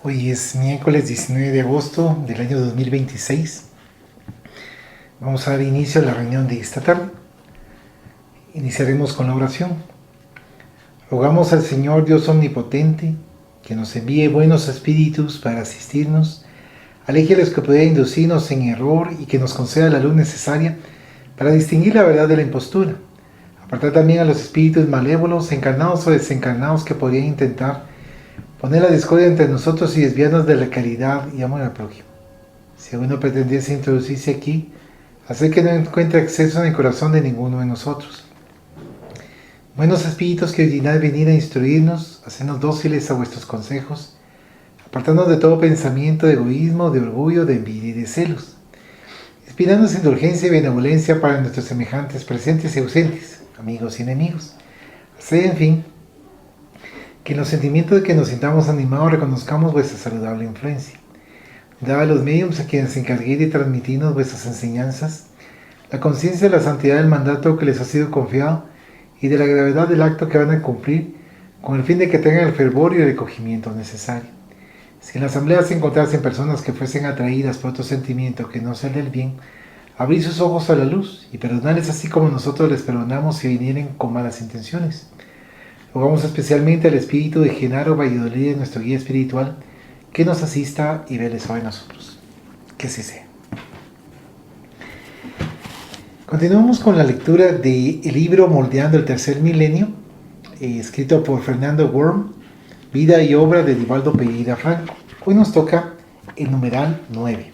Hoy es miércoles 19 de agosto del año 2026. Vamos a dar inicio a la reunión de esta tarde. Iniciaremos con la oración. Rogamos al Señor Dios Omnipotente que nos envíe buenos espíritus para asistirnos, aleje a los que puedan inducirnos en error y que nos conceda la luz necesaria para distinguir la verdad de la impostura. Apartar también a los espíritus malévolos, encarnados o desencarnados, que podrían intentar poner la discordia entre nosotros y desviarnos de la caridad y amor al prójimo. Si alguno pretendiese introducirse aquí, hacer que no encuentre acceso en el corazón de ninguno de nosotros. Buenos espíritus que dignad venir a instruirnos, hacernos dóciles a vuestros consejos, apartarnos de todo pensamiento de egoísmo, de orgullo, de envidia y de celos. Inspirarnos indulgencia y benevolencia para nuestros semejantes presentes y ausentes, amigos y enemigos. Hacer, en fin, que en los sentimientos de que nos sintamos animados reconozcamos vuestra saludable influencia. Dad a los mediums a quienes se encarguéis de transmitirnos vuestras enseñanzas la conciencia de la santidad del mandato que les ha sido confiado y de la gravedad del acto que van a cumplir, con el fin de que tengan el fervor y el recogimiento necesario. Si en la asamblea se encontrasen personas que fuesen atraídas por otro sentimiento que no sea el del bien, abrid sus ojos a la luz y perdonarles así como nosotros les perdonamos si vinieren con malas intenciones. Rogamos especialmente al espíritu de Genaro Valladolid, nuestro guía espiritual, que nos asista y vele sobre nosotros. Que así sea. Continuamos con la lectura del libro Moldeando el Tercer Milenio, escrito por Fernando Worm, vida y obra de Divaldo Pereira Franco. Hoy nos toca el numeral 9.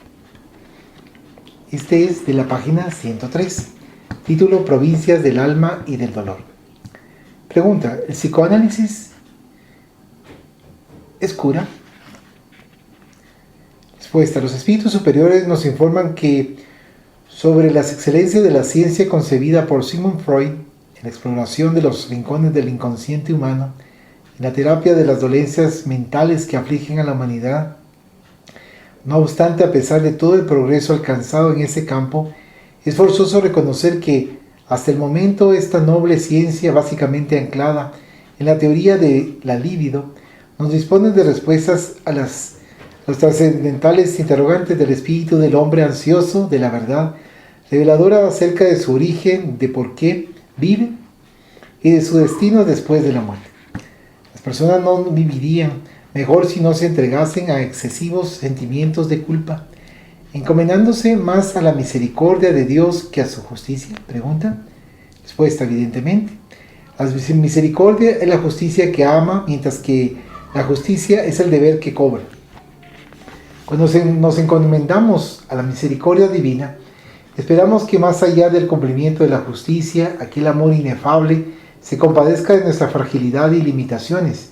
Este es de la página 103, título Provincias del Alma y del Dolor. Pregunta: ¿el psicoanálisis es cura? Respuesta: los espíritus superiores nos informan que sobre las excelencias de la ciencia concebida por Sigmund Freud en la exploración de los rincones del inconsciente humano, en la terapia de las dolencias mentales que afligen a la humanidad, no obstante, a pesar de todo el progreso alcanzado en ese campo, es forzoso reconocer que hasta el momento esta noble ciencia, básicamente anclada en la teoría de la libido, nos dispone de respuestas a los trascendentales interrogantes del espíritu del hombre ansioso de la verdad, reveladora acerca de su origen, de por qué vive y de su destino después de la muerte. Las personas no vivirían mejor si no se entregasen a excesivos sentimientos de culpa, encomendándose más a la misericordia de Dios que a su justicia. Pregunta. Respuesta: evidentemente. La misericordia es la justicia que ama, mientras que la justicia es el deber que cobra. Cuando nos encomendamos a la misericordia divina, esperamos que más allá del cumplimiento de la justicia, aquel amor inefable se compadezca de nuestra fragilidad y limitaciones.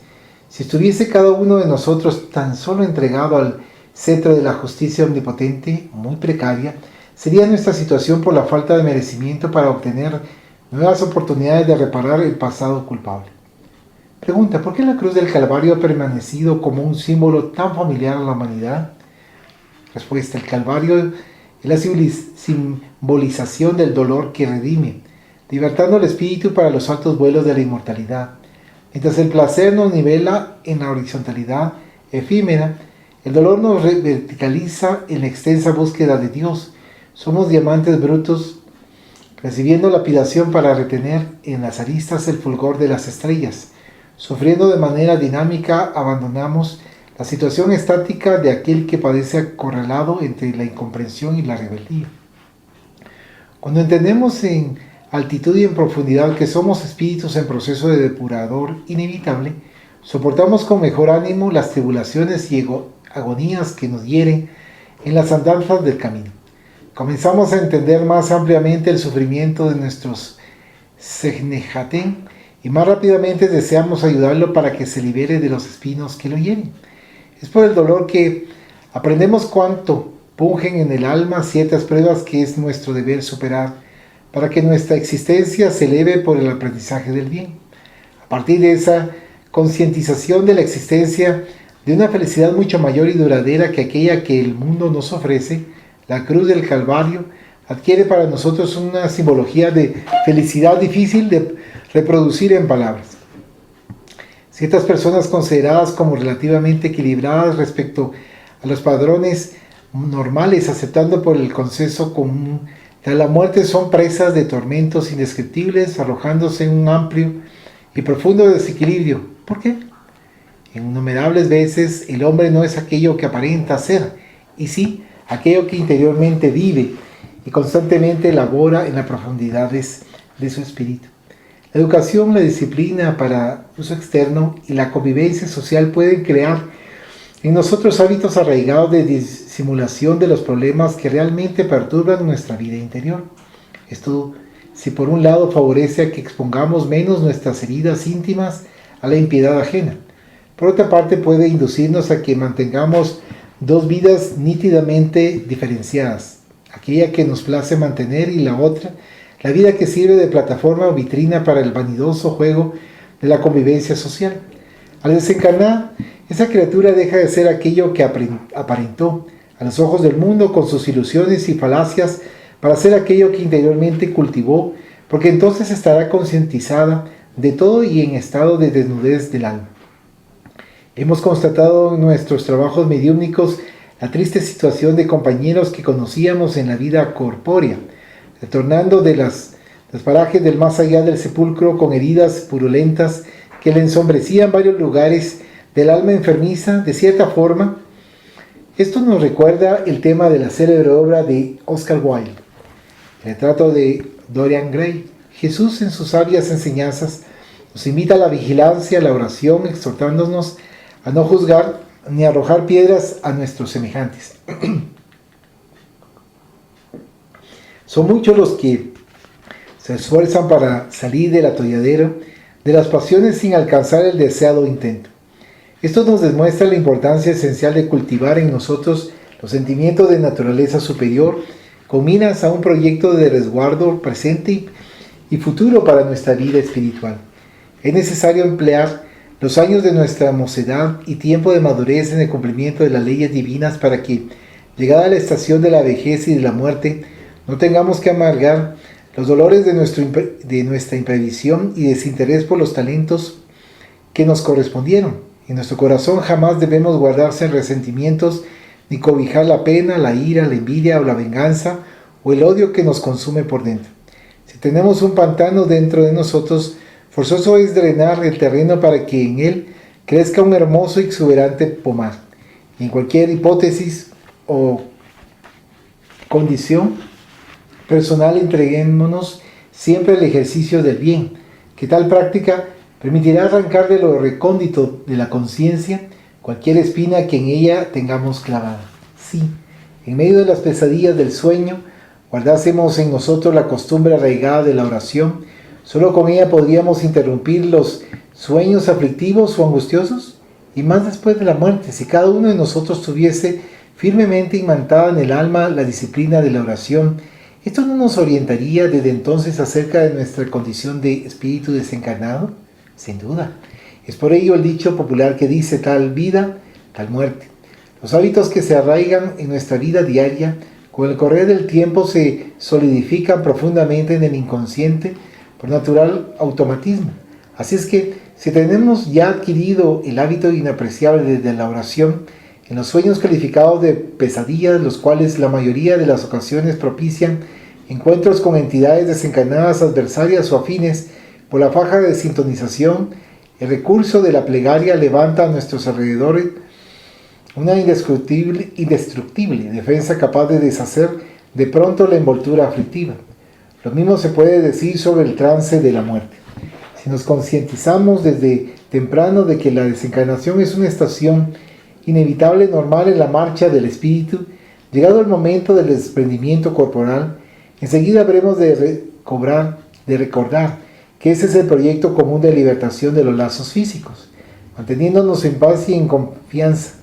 Si estuviese cada uno de nosotros tan solo entregado al cetro de la justicia omnipotente, muy precaria, sería nuestra situación por la falta de merecimiento para obtener nuevas oportunidades de reparar el pasado culpable. Pregunta: ¿por qué la cruz del Calvario ha permanecido como un símbolo tan familiar a la humanidad? Respuesta: el Calvario es la simbolización del dolor que redime, libertando al espíritu para los altos vuelos de la inmortalidad. Mientras el placer nos nivela en la horizontalidad efímera, el dolor nos verticaliza en la extensa búsqueda de Dios. Somos diamantes brutos, recibiendo lapidación para retener en las aristas el fulgor de las estrellas. Sufriendo de manera dinámica, abandonamos la situación estática de aquel que padece acorralado entre la incomprensión y la rebeldía. Cuando entendemos en altitud y en profundidad que somos espíritus en proceso de depurador inevitable, soportamos con mejor ánimo las tribulaciones y agonías que nos hieren en las andanzas del camino. Comenzamos a entender más ampliamente el sufrimiento de nuestros Sejnejatén y más rápidamente deseamos ayudarlo para que se libere de los espinos que lo hieren. Es por el dolor que aprendemos cuánto pungen en el alma ciertas pruebas que es nuestro deber superar para que nuestra existencia se eleve por el aprendizaje del bien. A partir de esa concientización de la existencia de una felicidad mucho mayor y duradera que aquella que el mundo nos ofrece, la cruz del Calvario adquiere para nosotros una simbología de felicidad difícil de reproducir en palabras. Ciertas personas consideradas como relativamente equilibradas respecto a los padrones normales, aceptando por el consenso común de la muerte, son presas de tormentos indescriptibles, arrojándose en un amplio y profundo desequilibrio. ¿Por qué? Innumerables veces el hombre no es aquello que aparenta ser, y sí aquello que interiormente vive y constantemente elabora en las profundidades de su espíritu. La educación, la disciplina para uso externo y la convivencia social pueden crear en nosotros hábitos arraigados de disimulación de los problemas que realmente perturban nuestra vida interior. Esto, si por un lado favorece a que expongamos menos nuestras heridas íntimas a la impiedad ajena, por otra parte puede inducirnos a que mantengamos dos vidas nítidamente diferenciadas, aquella que nos place mantener y la otra, la vida que sirve de plataforma o vitrina para el vanidoso juego de la convivencia social. Al desencarnar, esa criatura deja de ser aquello que aparentó a los ojos del mundo con sus ilusiones y falacias para ser aquello que interiormente cultivó, porque entonces estará concientizada de todo y en estado de desnudez del alma. Hemos constatado en nuestros trabajos mediúmnicos la triste situación de compañeros que conocíamos en la vida corpórea, retornando de los parajes del más allá del sepulcro con heridas purulentas que le ensombrecían varios lugares del alma enfermiza. De cierta forma, esto nos recuerda el tema de la célebre obra de Oscar Wilde, el retrato de Dorian Gray. Jesús, en sus sabias enseñanzas, nos invita a la vigilancia, a la oración, exhortándonos a no juzgar ni arrojar piedras a nuestros semejantes. Son muchos los que se esfuerzan para salir del atolladero de las pasiones sin alcanzar el deseado intento. Esto nos demuestra la importancia esencial de cultivar en nosotros los sentimientos de naturaleza superior con miras a un proyecto de resguardo presente y futuro para nuestra vida espiritual. Es necesario emplear los años de nuestra mocedad y tiempo de madurez en el cumplimiento de las leyes divinas para que, llegada la estación de la vejez y de la muerte, no tengamos que amargar los dolores de nuestra imprevisión y desinterés por los talentos que nos correspondieron. En nuestro corazón jamás debemos guardarse resentimientos ni cobijar la pena, la ira, la envidia o la venganza o el odio que nos consume por dentro. Si tenemos un pantano dentro de nosotros, forzoso es drenar el terreno para que en él crezca un hermoso y exuberante pomar. Y en cualquier hipótesis o condición personal, entreguémonos siempre al ejercicio del bien, que tal práctica permitirá arrancar de lo recóndito de la conciencia cualquier espina que en ella tengamos clavada. Sí, en medio de las pesadillas del sueño, guardásemos en nosotros la costumbre arraigada de la oración. Solo con ella podríamos interrumpir los sueños aflictivos o angustiosos, y más después de la muerte, si cada uno de nosotros tuviese firmemente imantada en el alma la disciplina de la oración. ¿Esto no nos orientaría desde entonces acerca de nuestra condición de espíritu desencarnado? Sin duda. Es por ello el dicho popular que dice: tal vida, tal muerte. Los hábitos que se arraigan en nuestra vida diaria, con el correr del tiempo se solidifican profundamente en el inconsciente por natural automatismo. Así es que, si tenemos ya adquirido el hábito inapreciable de la oración, en los sueños calificados de pesadillas, los cuales la mayoría de las ocasiones propician encuentros con entidades desencarnadas, adversarias o afines, por la faja de sintonización, el recurso de la plegaria levanta a nuestros alrededores una indestructible defensa capaz de deshacer de pronto la envoltura aflictiva. Lo mismo se puede decir sobre el trance de la muerte. Si nos concientizamos desde temprano de que la desencarnación es una estación inevitable, normal en la marcha del espíritu, llegado el momento del desprendimiento corporal, enseguida habremos de recordar que ese es el proyecto común de libertación de los lazos físicos. Manteniéndonos en paz y en confianza,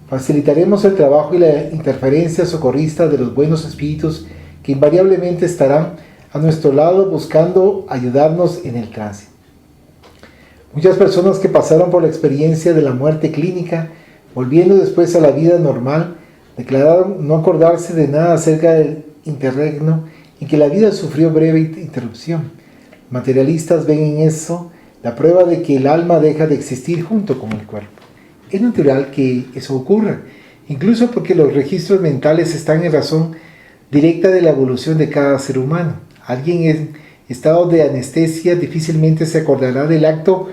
facilitaremos el trabajo y la interferencia socorrista de los buenos espíritus que invariablemente estarán a nuestro lado buscando ayudarnos en el trance. Muchas personas que pasaron por la experiencia de la muerte clínica, volviendo después a la vida normal, declararon no acordarse de nada acerca del interregno en que la vida sufrió breve interrupción. Materialistas ven en eso la prueba de que el alma deja de existir junto con el cuerpo. Es natural que eso ocurra, incluso porque los registros mentales están en razón directa de la evolución de cada ser humano. Alguien en estado de anestesia difícilmente se acordará del acto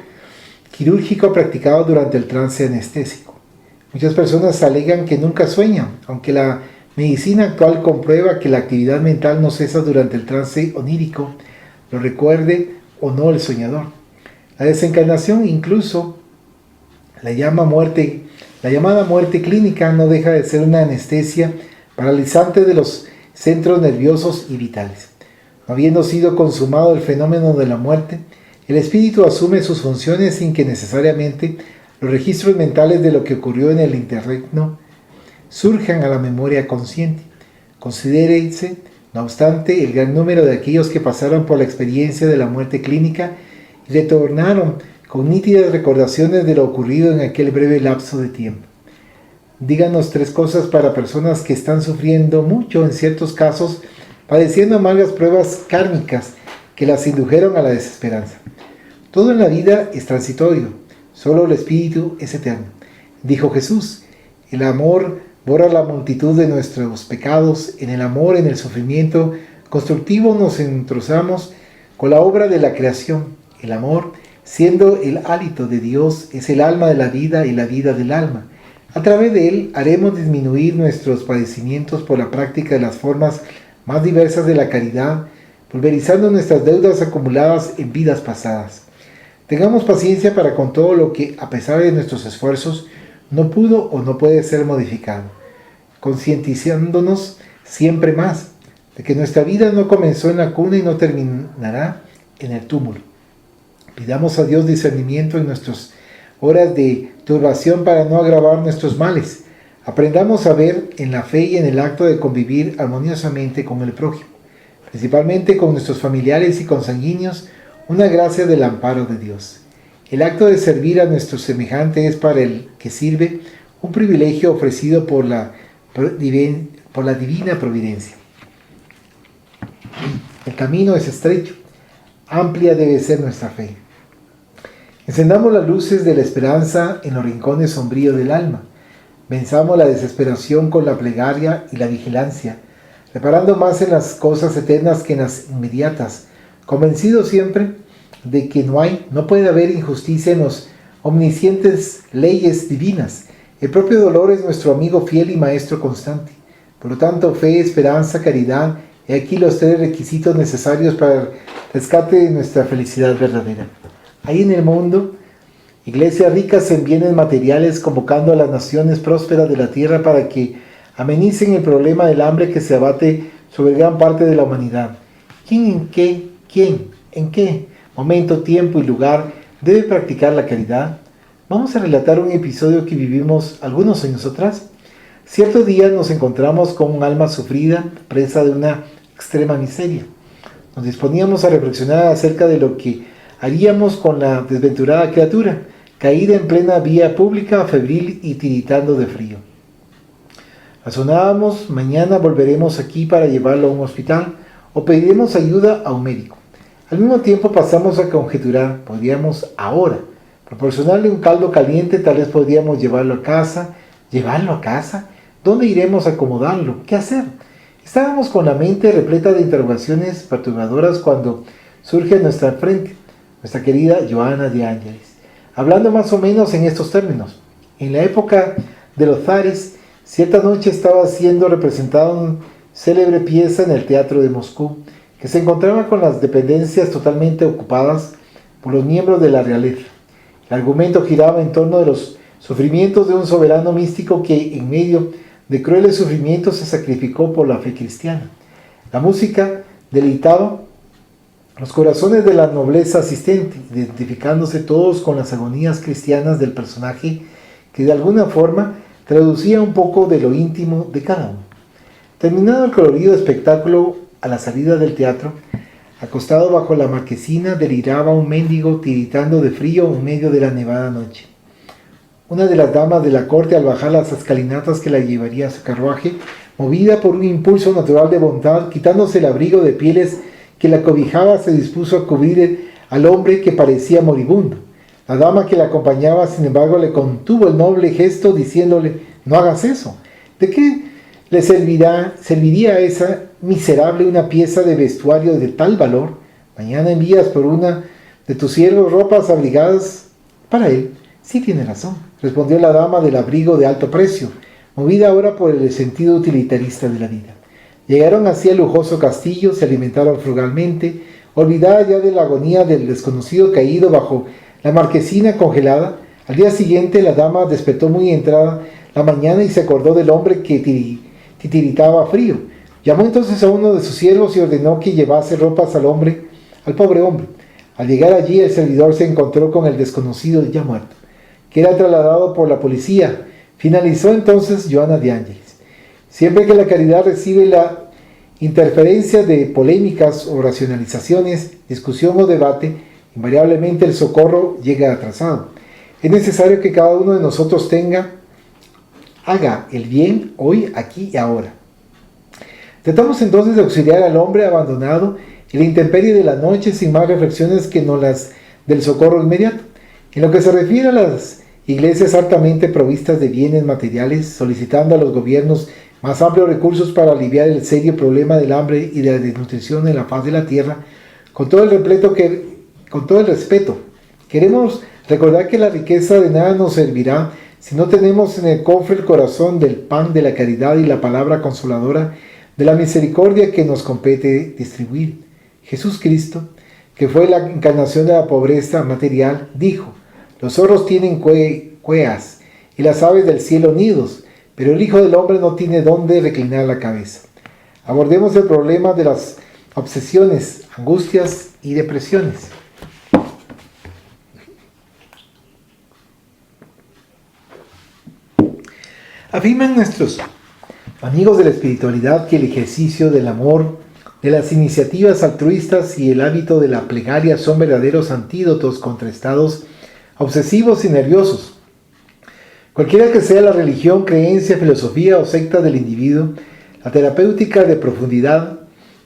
quirúrgico practicado durante el trance anestésico. Muchas personas alegan que nunca sueñan, aunque la medicina actual comprueba que la actividad mental no cesa durante el trance onírico, lo recuerde o no el soñador. La desencarnación, incluso la llamada muerte clínica, no deja de ser una anestesia paralizante de los centros nerviosos y vitales. No habiendo sido consumado el fenómeno de la muerte, el espíritu asume sus funciones sin que necesariamente los registros mentales de lo que ocurrió en el interregno surjan a la memoria consciente. Considérese, no obstante, el gran número de aquellos que pasaron por la experiencia de la muerte clínica y retornaron con nítidas recordaciones de lo ocurrido en aquel breve lapso de tiempo. Díganos 3 cosas para personas que están sufriendo mucho, en ciertos casos, padeciendo amargas pruebas kármicas que las indujeron a la desesperanza. Todo en la vida es transitorio, solo el espíritu es eterno. Dijo Jesús, el amor borra la multitud de nuestros pecados. En el amor, en el sufrimiento constructivo nos entrozamos con la obra de la creación. El amor, siendo el hálito de Dios, es el alma de la vida y la vida del alma. A través de él haremos disminuir nuestros padecimientos por la práctica de las formas más diversas de la caridad, pulverizando nuestras deudas acumuladas en vidas pasadas. Tengamos paciencia para con todo lo que, a pesar de nuestros esfuerzos, no pudo o no puede ser modificado, concientizándonos siempre más de que nuestra vida no comenzó en la cuna y no terminará en el túmulo. Pidamos a Dios discernimiento en nuestras horas de turbación para no agravar nuestros males. Aprendamos a ver en la fe y en el acto de convivir armoniosamente con el prójimo, principalmente con nuestros familiares y consanguíneos, una gracia del amparo de Dios. El acto de servir a nuestro semejante es para el que sirve un privilegio ofrecido por la divina providencia. El camino es estrecho, amplia debe ser nuestra fe. Encendamos las luces de la esperanza en los rincones sombríos del alma. Venzamos la desesperación con la plegaria y la vigilancia, reparando más en las cosas eternas que en las inmediatas, convencidos siempre de que no puede haber injusticia en las omniscientes leyes divinas. El propio dolor es nuestro amigo fiel y maestro constante. Por lo tanto, fe, esperanza, caridad, he aquí los 3 requisitos necesarios para el rescate de nuestra felicidad verdadera. Hay en el mundo iglesias ricas en bienes materiales, convocando a las naciones prósperas de la tierra para que amenicen el problema del hambre que se abate sobre gran parte de la humanidad. ¿Quién en qué momento, tiempo y lugar debe practicar la caridad? Vamos a relatar un episodio que vivimos algunos años atrás. Cierto día nos encontramos con un alma sufrida, presa de una extrema miseria. Nos disponíamos a reflexionar acerca de lo que haríamos con la desventurada criatura, caída en plena vía pública, febril y tiritando de frío. Razonábamos, mañana volveremos aquí para llevarlo a un hospital o pediremos ayuda a un médico. Al mismo tiempo pasamos a conjeturar, podríamos ahora proporcionarle un caldo caliente, tal vez podríamos llevarlo a casa. ¿Llevarlo a casa? ¿Dónde iremos a acomodarlo? ¿Qué hacer? Estábamos con la mente repleta de interrogaciones perturbadoras cuando surge a nuestra frente nuestra querida Joana de Ángeles, hablando más o menos en estos términos. En la época de los zares, cierta noche estaba siendo representada una célebre pieza en el teatro de Moscú, que se encontraba con las dependencias totalmente ocupadas por los miembros de la realeza. El argumento giraba en torno de los sufrimientos de un soberano místico que, en medio de crueles sufrimientos, se sacrificó por la fe cristiana. La música deleitaba los corazones de la nobleza asistente, identificándose todos con las agonías cristianas del personaje que de alguna forma traducía un poco de lo íntimo de cada uno. Terminado el colorido espectáculo, a la salida del teatro, acostado bajo la marquesina, deliraba un mendigo tiritando de frío en medio de la nevada noche. Una de las damas de la corte, al bajar las escalinatas que la llevaría a su carruaje, movida por un impulso natural de bondad, quitándose el abrigo de pieles que la cobijaba, se dispuso a cubrir al hombre que parecía moribundo. La dama que le acompañaba, sin embargo, le contuvo el noble gesto diciéndole: no hagas eso. ¿De qué le serviría a esa miserable una pieza de vestuario de tal valor? Mañana envías por una de tus siervos ropas abrigadas para él. Sí tiene razón, respondió la dama del abrigo de alto precio, movida ahora por el sentido utilitarista de la vida. Llegaron así al lujoso castillo, se alimentaron frugalmente, olvidada ya de la agonía del desconocido caído bajo la marquesina congelada. Al día siguiente la dama despertó muy entrada la mañana y se acordó del hombre que titiritaba frío. Llamó entonces a uno de sus siervos y ordenó que llevase ropas al pobre hombre. Al llegar allí, el servidor se encontró con el desconocido ya muerto, que era trasladado por la policía. Finalizó entonces Joana de Ángeles. Siempre que la caridad recibe la interferencia de polémicas o racionalizaciones, discusión o debate, invariablemente el socorro llega atrasado. Es necesario que cada uno de nosotros haga el bien hoy, aquí y ahora. Tratamos entonces de auxiliar al hombre abandonado en la intemperie de la noche, sin más reflexiones que no las del socorro inmediato. En lo que se refiere a las iglesias altamente provistas de bienes materiales, solicitando a los gobiernos más amplios recursos para aliviar el serio problema del hambre y de la desnutrición en la faz de la tierra, con todo el respeto, queremos recordar que la riqueza de nada nos servirá si no tenemos en el cofre el corazón del pan de la caridad y la palabra consoladora de la misericordia que nos compete distribuir. Jesús Cristo, que fue la encarnación de la pobreza material, dijo: los zorros tienen cueas y las aves del cielo nidos, pero el Hijo del Hombre no tiene dónde reclinar la cabeza. Abordemos el problema de las obsesiones, angustias y depresiones. Afirman nuestros amigos de la espiritualidad que el ejercicio del amor, de las iniciativas altruistas y el hábito de la plegaria son verdaderos antídotos contra estados obsesivos y nerviosos. Cualquiera que sea la religión, creencia, filosofía o secta del individuo, la terapéutica de profundidad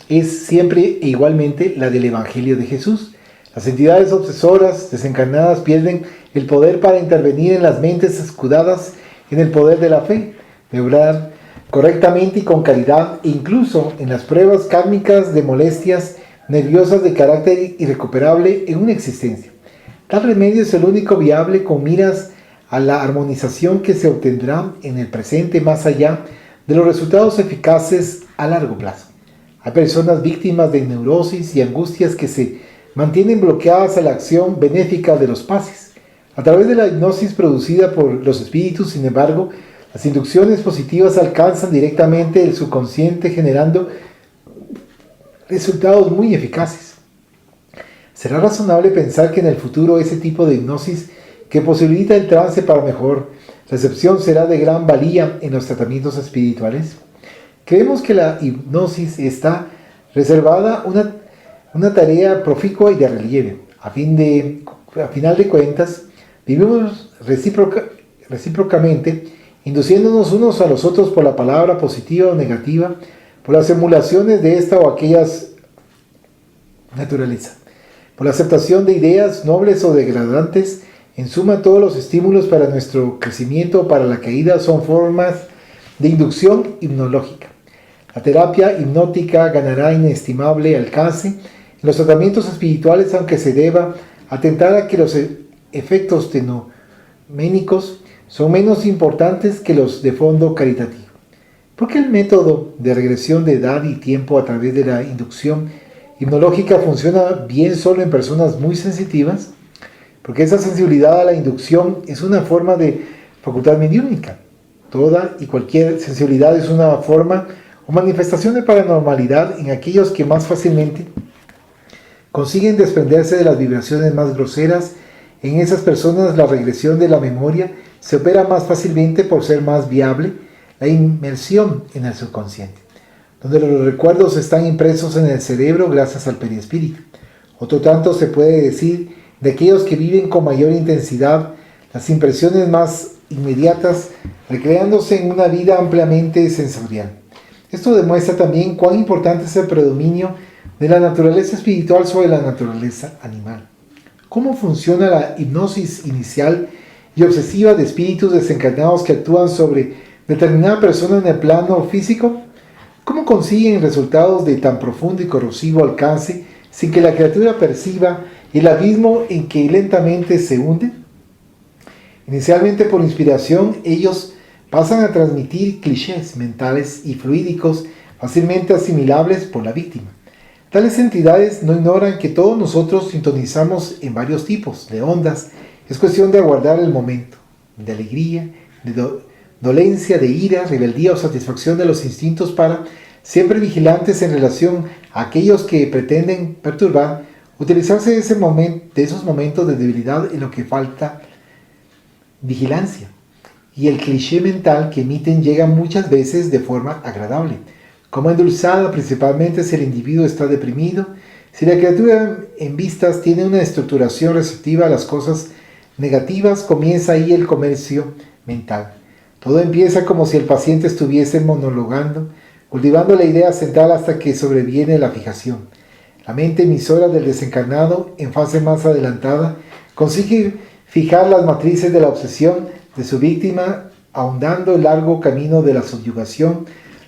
es siempre e igualmente la del Evangelio de Jesús. Las entidades obsesoras desencarnadas pierden el poder para intervenir en las mentes escudadas en el poder de la fe, de obrar correctamente y con caridad, e incluso en las pruebas kármicas de molestias nerviosas de carácter irrecuperable en una existencia. Tal remedio es el único viable con miras a la armonización que se obtendrá en el presente más allá de los resultados eficaces a largo plazo. Hay personas víctimas de neurosis y angustias que se mantienen bloqueadas a la acción benéfica de los pases. A través de la hipnosis producida por los espíritus, sin embargo, las inducciones positivas alcanzan directamente el subconsciente, generando resultados muy eficaces. ¿Será razonable pensar que en el futuro ese tipo de hipnosis que posibilita el trance para mejor recepción será de gran valía en los tratamientos espirituales? Creemos que la hipnosis está reservada una tarea proficua y de relieve. A final de cuentas, vivimos recíprocamente, induciéndonos unos a los otros por la palabra positiva o negativa, por las emulaciones de esta o aquellas naturaleza, por la aceptación de ideas nobles o degradantes. En suma, todos los estímulos para nuestro crecimiento o para la caída son formas de inducción hipnológica. La terapia hipnótica ganará inestimable alcance en los tratamientos espirituales, aunque se deba atentar a que los efectos tenoménicos son menos importantes que los de fondo caritativo. ¿Por qué el método de regresión de edad y tiempo a través de la inducción hipnológica funciona bien solo en personas muy sensitivas? Porque esa sensibilidad a la inducción es una forma de facultad mediúnica. Toda y cualquier sensibilidad es una forma o manifestación de paranormalidad en aquellos que más fácilmente consiguen desprenderse de las vibraciones más groseras. En esas personas la regresión de la memoria se opera más fácilmente por ser más viable la inmersión en el subconsciente, donde los recuerdos están impresos en el cerebro gracias al perispíritu. Otro tanto se puede decir de aquellos que viven con mayor intensidad las impresiones más inmediatas, recreándose en una vida ampliamente sensorial. Esto demuestra también cuán importante es el predominio de la naturaleza espiritual sobre la naturaleza animal. cómo funciona la hipnosis inicial y obsesiva de espíritus desencarnados que actúan sobre determinada persona en el plano físico. ¿Cómo consiguen resultados de tan profundo y corrosivo alcance sin que la criatura perciba el abismo en que lentamente se hunde? Inicialmente por inspiración, ellos pasan a transmitir clichés mentales y fluídicos fácilmente asimilables por la víctima. Tales entidades no ignoran que todos nosotros sintonizamos en varios tipos de ondas. Es cuestión de aguardar el momento, de alegría, de dolencia, de ira, rebeldía o satisfacción de los instintos para, siempre vigilantes en relación a aquellos que pretenden perturbar, utilizarse de esos momentos de debilidad en lo que falta vigilancia. Y el cliché mental que emiten llega muchas veces de forma agradable, como endulzada principalmente si el individuo está deprimido, si la criatura en vistas tiene una estructuración receptiva a las cosas negativas, comienza ahí el comercio mental. Todo empieza como si el paciente estuviese monologando, cultivando la idea central hasta que sobreviene la fijación. La mente emisora del desencarnado, en fase más adelantada, consigue fijar las matrices de la obsesión de su víctima, ahondando el largo camino de la subyugación.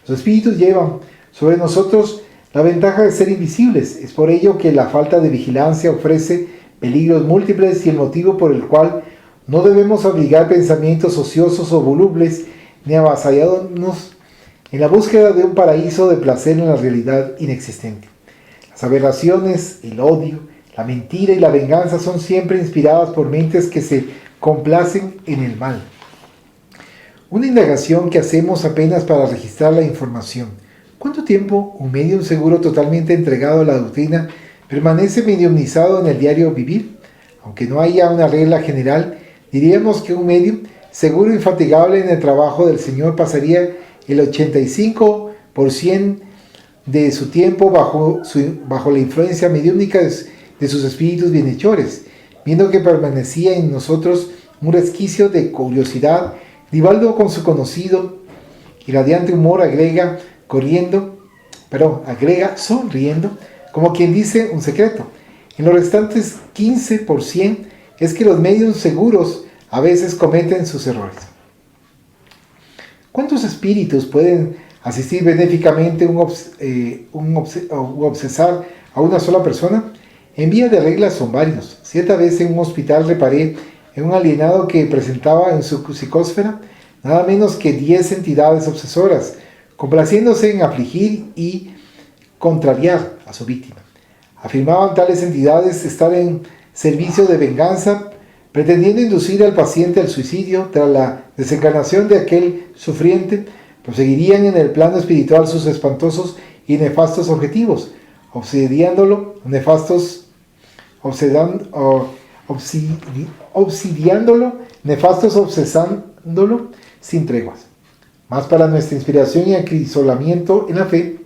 Los espíritus llevan sobre nosotros la ventaja de ser invisibles. Es por ello que la falta de vigilancia ofrece peligros múltiples y el motivo por el cual no debemos abrigar pensamientos ociosos o volubles ni avasallarnos en la búsqueda de un paraíso de placer en la realidad inexistente. Las aberraciones, el odio, la mentira y la venganza son siempre inspiradas por mentes que se complacen en el mal. Una indagación que hacemos apenas para registrar la información. ¿Cuánto tiempo un medium seguro totalmente entregado a la doctrina permanece mediumnizado en el diario vivir? Aunque no haya una regla general, diríamos que un medium seguro e infatigable en el trabajo del Señor pasaría el 85% de su tiempo bajo la influencia mediúnica de sus espíritus bienhechores, viendo que permanecía en nosotros un resquicio de curiosidad. Divaldo, con su conocido y radiante humor, agrega sonriendo, como quien dice un secreto. En los restantes 15% es que los medios seguros a veces cometen sus errores. ¿Cuántos espíritus pueden asistir benéficamente o obsesar a una sola persona? En vía de regla son varios. Cierta vez en un hospital reparé en un alienado que presentaba en su psicósfera nada menos que 10 entidades obsesoras, complaciéndose en afligir y contrariar a su víctima. Afirmaban tales entidades estar en servicio de venganza, pretendiendo inducir al paciente al suicidio. Tras la desencarnación de aquel sufriente, proseguirían en el plano espiritual sus espantosos y nefastos objetivos, obsidiándolo sin treguas. Más para nuestra inspiración y acrisolamiento en la fe,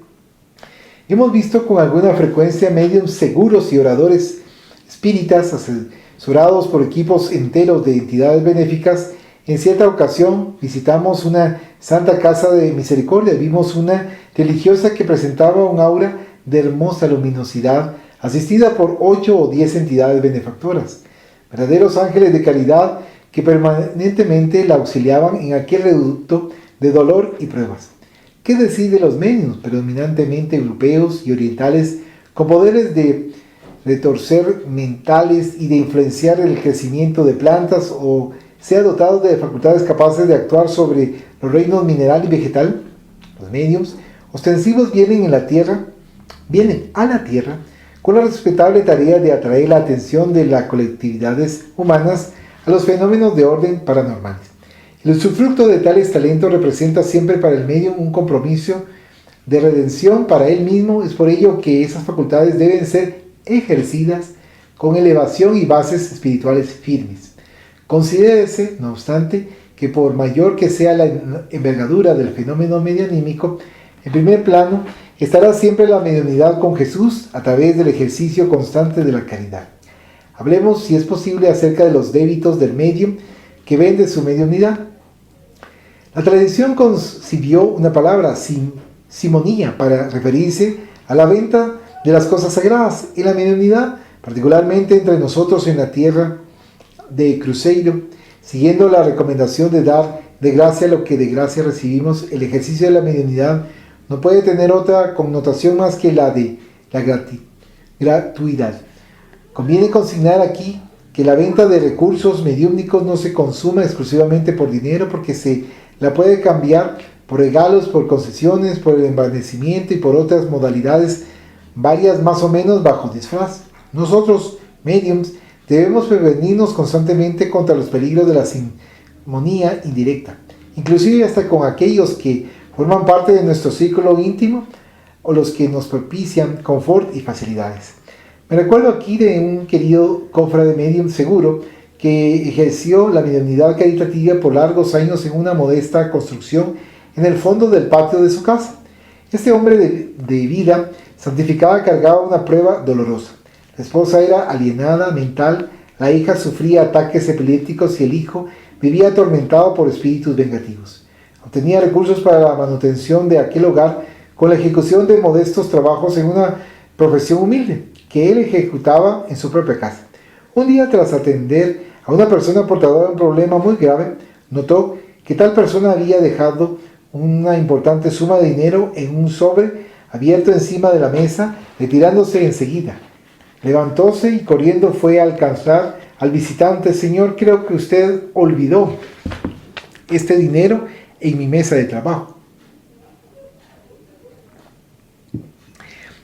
hemos visto con alguna frecuencia medios seguros y oradores espíritas asesorados por equipos enteros de entidades benéficas. En cierta ocasión visitamos una santa casa de misericordia. Vimos una religiosa que presentaba un aura de hermosa luminosidad, asistida por 8 o 10 entidades benefactoras, verdaderos ángeles de caridad que permanentemente la auxiliaban en aquel reducto de dolor y pruebas. ¿Qué decir de los medios, predominantemente europeos y orientales, con poderes de retorcer mentales y de influenciar el crecimiento de plantas, o sea dotados de facultades capaces de actuar sobre los reinos mineral y vegetal? Los medios ostensivos vienen a la tierra con la respetable tarea de atraer la atención de las colectividades humanas a los fenómenos de orden paranormales. El usufructo de tales talentos representa siempre para el medium un compromiso de redención para él mismo. Es por ello que esas facultades deben ser ejercidas con elevación y bases espirituales firmes. Considérese, no obstante, que por mayor que sea la envergadura del fenómeno medianímico, en primer plano estará siempre la mediunidad con Jesús a través del ejercicio constante de la caridad. Hablemos, si es posible, acerca de los débitos del medium que vende su mediunidad. La tradición concibió una palabra, simonía, para referirse a la venta de las cosas sagradas. En la mediunidad particularmente entre nosotros en la tierra de Cruzeiro, siguiendo la recomendación de dar de gracia lo que de gracia recibimos. El ejercicio de la mediunidad no puede tener otra connotación más que la de la gratuidad. Conviene consignar aquí que la venta de recursos mediúmnicos no se consuma exclusivamente por dinero, porque se la puede cambiar por regalos, por concesiones, por el envanecimiento y por otras modalidades varias más o menos bajo disfraz. Nosotros, mediums, debemos prevenirnos constantemente contra los peligros de la simonía indirecta, inclusive hasta con aquellos que forman parte de nuestro círculo íntimo o los que nos propician confort y facilidades. Me recuerdo aquí de un querido cofrade medium seguro que ejerció la mediunidad caritativa por largos años en una modesta construcción en el fondo del patio de su casa. Este hombre de vida santificada cargaba una prueba dolorosa. La esposa era alienada mental, la hija sufría ataques epilépticos y el hijo vivía atormentado por espíritus vengativos. Obtenía recursos para la manutención de aquel hogar con la ejecución de modestos trabajos en una profesión humilde que él ejecutaba en su propia casa. Un día, tras atender a una persona portadora de un problema muy grave, notó que tal persona había dejado una importante suma de dinero en un sobre abierto encima de la mesa, retirándose enseguida. Levantóse y corriendo fue a alcanzar al visitante. Señor, creo que usted olvidó este dinero en mi mesa de trabajo.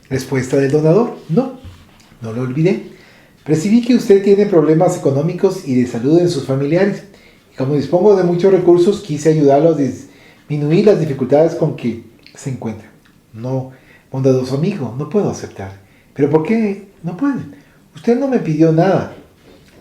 Respuesta del donador: no lo olvidé. Percibí que usted tiene problemas económicos y de salud en sus familiares, y como dispongo de muchos recursos, quise ayudarlo a disminuir las dificultades con que se encuentra. No, bondadoso amigo, no puedo aceptar. ¿Pero por qué no puede? Usted no me pidió nada.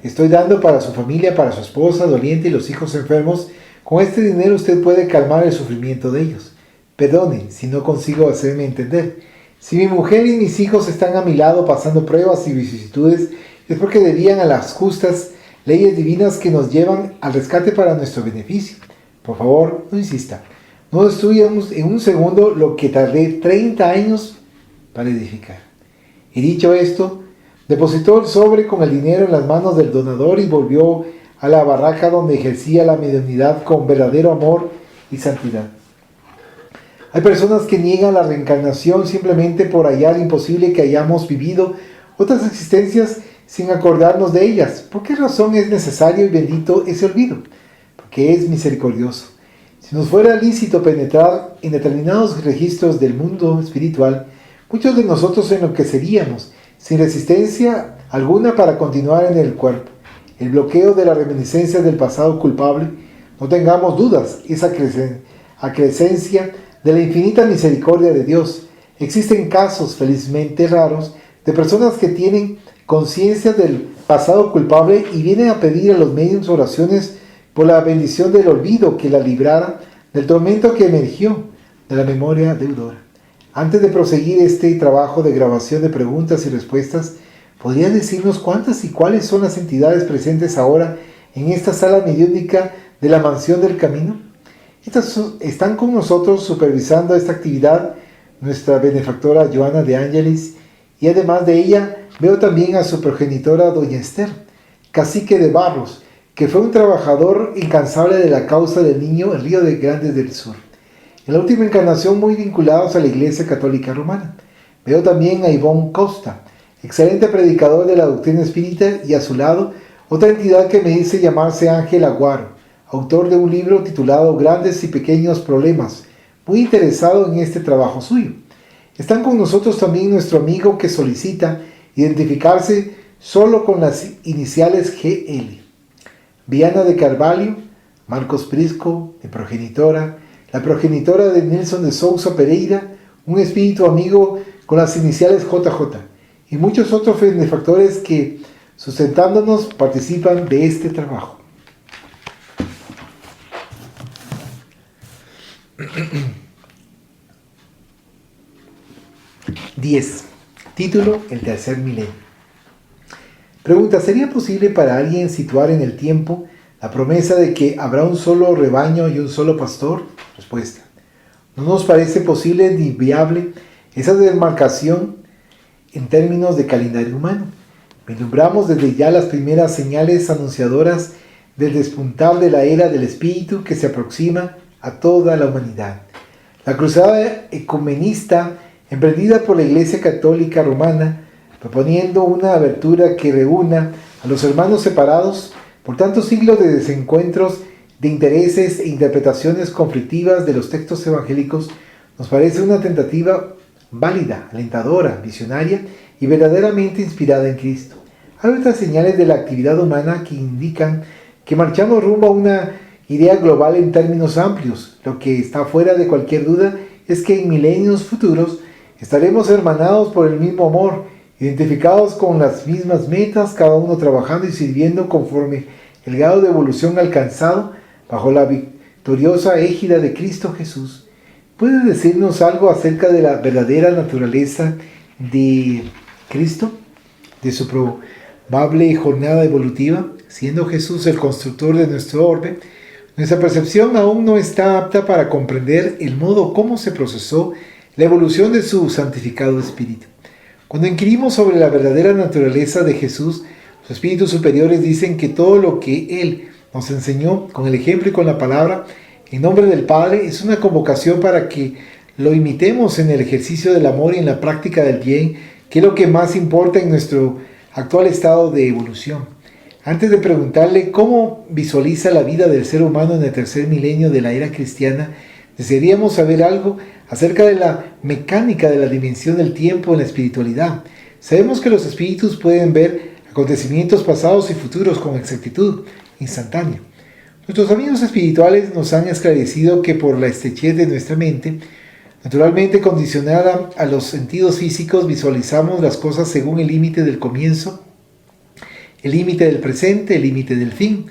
Estoy dando para su familia, para su esposa doliente y los hijos enfermos. Con este dinero usted puede calmar el sufrimiento de ellos. Perdone si no consigo hacerme entender. Si mi mujer y mis hijos están a mi lado pasando pruebas y vicisitudes, es porque debían a las justas leyes divinas que nos llevan al rescate para nuestro beneficio. Por favor, no insista. No destruya en un segundo lo que tardé 30 años para edificar. Y dicho esto, depositó el sobre con el dinero en las manos del donador y volvió a la barraca donde ejercía la mediunidad con verdadero amor y santidad. Hay personas que niegan la reencarnación simplemente por hallar imposible que hayamos vivido otras existencias sin acordarnos de ellas. ¿Por qué razón es necesario y bendito ese olvido? Porque es misericordioso. Si nos fuera lícito penetrar en determinados registros del mundo espiritual, muchos de nosotros enloqueceríamos, sin resistencia alguna para continuar en el cuerpo. El bloqueo de la reminiscencia del pasado culpable, no tengamos dudas, es acrescencia de la infinita misericordia de Dios. Existen casos, felizmente raros, de personas que tienen conciencia del pasado culpable y vienen a pedir a los medios oraciones por la bendición del olvido que la librara del tormento que emergió de la memoria deudora. Antes de proseguir este trabajo de grabación de preguntas y respuestas, ¿podría decirnos cuántas y cuáles son las entidades presentes ahora en esta sala mediúnica de la Mansión del Camino? Estas están con nosotros supervisando esta actividad nuestra benefactora Joana de Ángelis, y además de ella veo también a su progenitora Doña Esther, cacique de Barros, que fue un trabajador incansable de la causa del niño en Río de Grandes del Sur. En la última encarnación muy vinculados a la Iglesia Católica Romana. Veo también a Ivonne Costa, excelente predicador de la doctrina espírita, y a su lado otra entidad que me dice llamarse Ángel Aguaro, autor de un libro titulado Grandes y Pequeños Problemas, muy interesado en este trabajo suyo. Están con nosotros también nuestro amigo que solicita identificarse solo con las iniciales GL. Viana de Carvalho, Marcos Prisco, de progenitora, la progenitora de Nelson de Sousa Pereira, un espíritu amigo con las iniciales JJ, y muchos otros benefactores que, sustentándonos, participan de este trabajo. 10. Título: El tercer milenio. Pregunta: ¿sería posible para alguien situar en el tiempo la promesa de que habrá un solo rebaño y un solo pastor? Respuesta: no nos parece posible ni viable esa demarcación en términos de calendario humano. Vislumbramos desde ya las primeras señales anunciadoras del despuntar de la era del Espíritu que se aproxima a toda la humanidad. La cruzada ecumenista emprendida por la Iglesia Católica Romana, proponiendo una abertura que reúna a los hermanos separados por tantos siglos de desencuentros de intereses e interpretaciones conflictivas de los textos evangélicos, nos parece una tentativa válida, alentadora, visionaria y verdaderamente inspirada en Cristo. Hay otras señales de la actividad humana que indican que marchamos rumbo a una idea global en términos amplios. Lo que está fuera de cualquier duda es que en milenios futuros estaremos hermanados por el mismo amor, identificados con las mismas metas, cada uno trabajando y sirviendo conforme el grado de evolución alcanzado bajo la victoriosa égida de Cristo Jesús. ¿Puede decirnos algo acerca de la verdadera naturaleza de Cristo, de su probable jornada evolutiva? Siendo Jesús el constructor de nuestro orbe, nuestra percepción aún no está apta para comprender el modo como se procesó la evolución de su santificado espíritu. Cuando inquirimos sobre la verdadera naturaleza de Jesús, los espíritus superiores dicen que todo lo que Él nos enseñó con el ejemplo y con la palabra, en nombre del Padre, es una convocación para que lo imitemos en el ejercicio del amor y en la práctica del bien, que es lo que más importa en nuestro actual estado de evolución. Antes de preguntarle cómo visualiza la vida del ser humano en el tercer milenio de la era cristiana, desearíamos saber algo acerca de la mecánica de la dimensión del tiempo en la espiritualidad. Sabemos que los espíritus pueden ver acontecimientos pasados y futuros con exactitud instantánea. Nuestros amigos espirituales nos han esclarecido que por la estrechez de nuestra mente, naturalmente condicionada a los sentidos físicos, visualizamos las cosas según el límite del comienzo, el límite del presente, el límite del fin.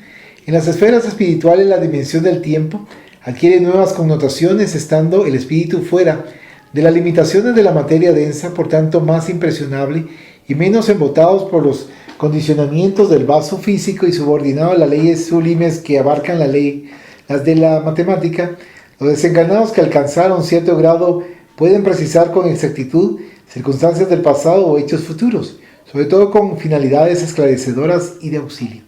En las esferas espirituales, la dimensión del tiempo adquiere nuevas connotaciones, estando el espíritu fuera de las limitaciones de la materia densa, por tanto más impresionable y menos embotados por los condicionamientos del vaso físico y subordinado a las leyes sublimes que abarcan las de la matemática. Los desencarnados que alcanzaron cierto grado pueden precisar con exactitud circunstancias del pasado o hechos futuros, sobre todo con finalidades esclarecedoras y de auxilio.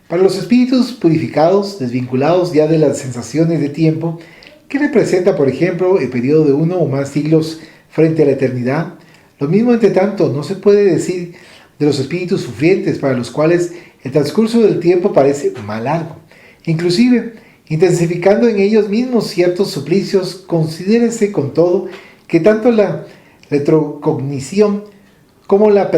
Para los espíritus purificados, desvinculados ya de las sensaciones de tiempo, ¿qué representa, por ejemplo, el periodo de 1 o más siglos frente a la eternidad? Lo mismo, entre tanto, no se puede decir de los espíritus sufrientes, para los cuales el transcurso del tiempo parece más largo. Inclusive, intensificando en ellos mismos ciertos suplicios, considérese con todo que tanto la retrocognición como la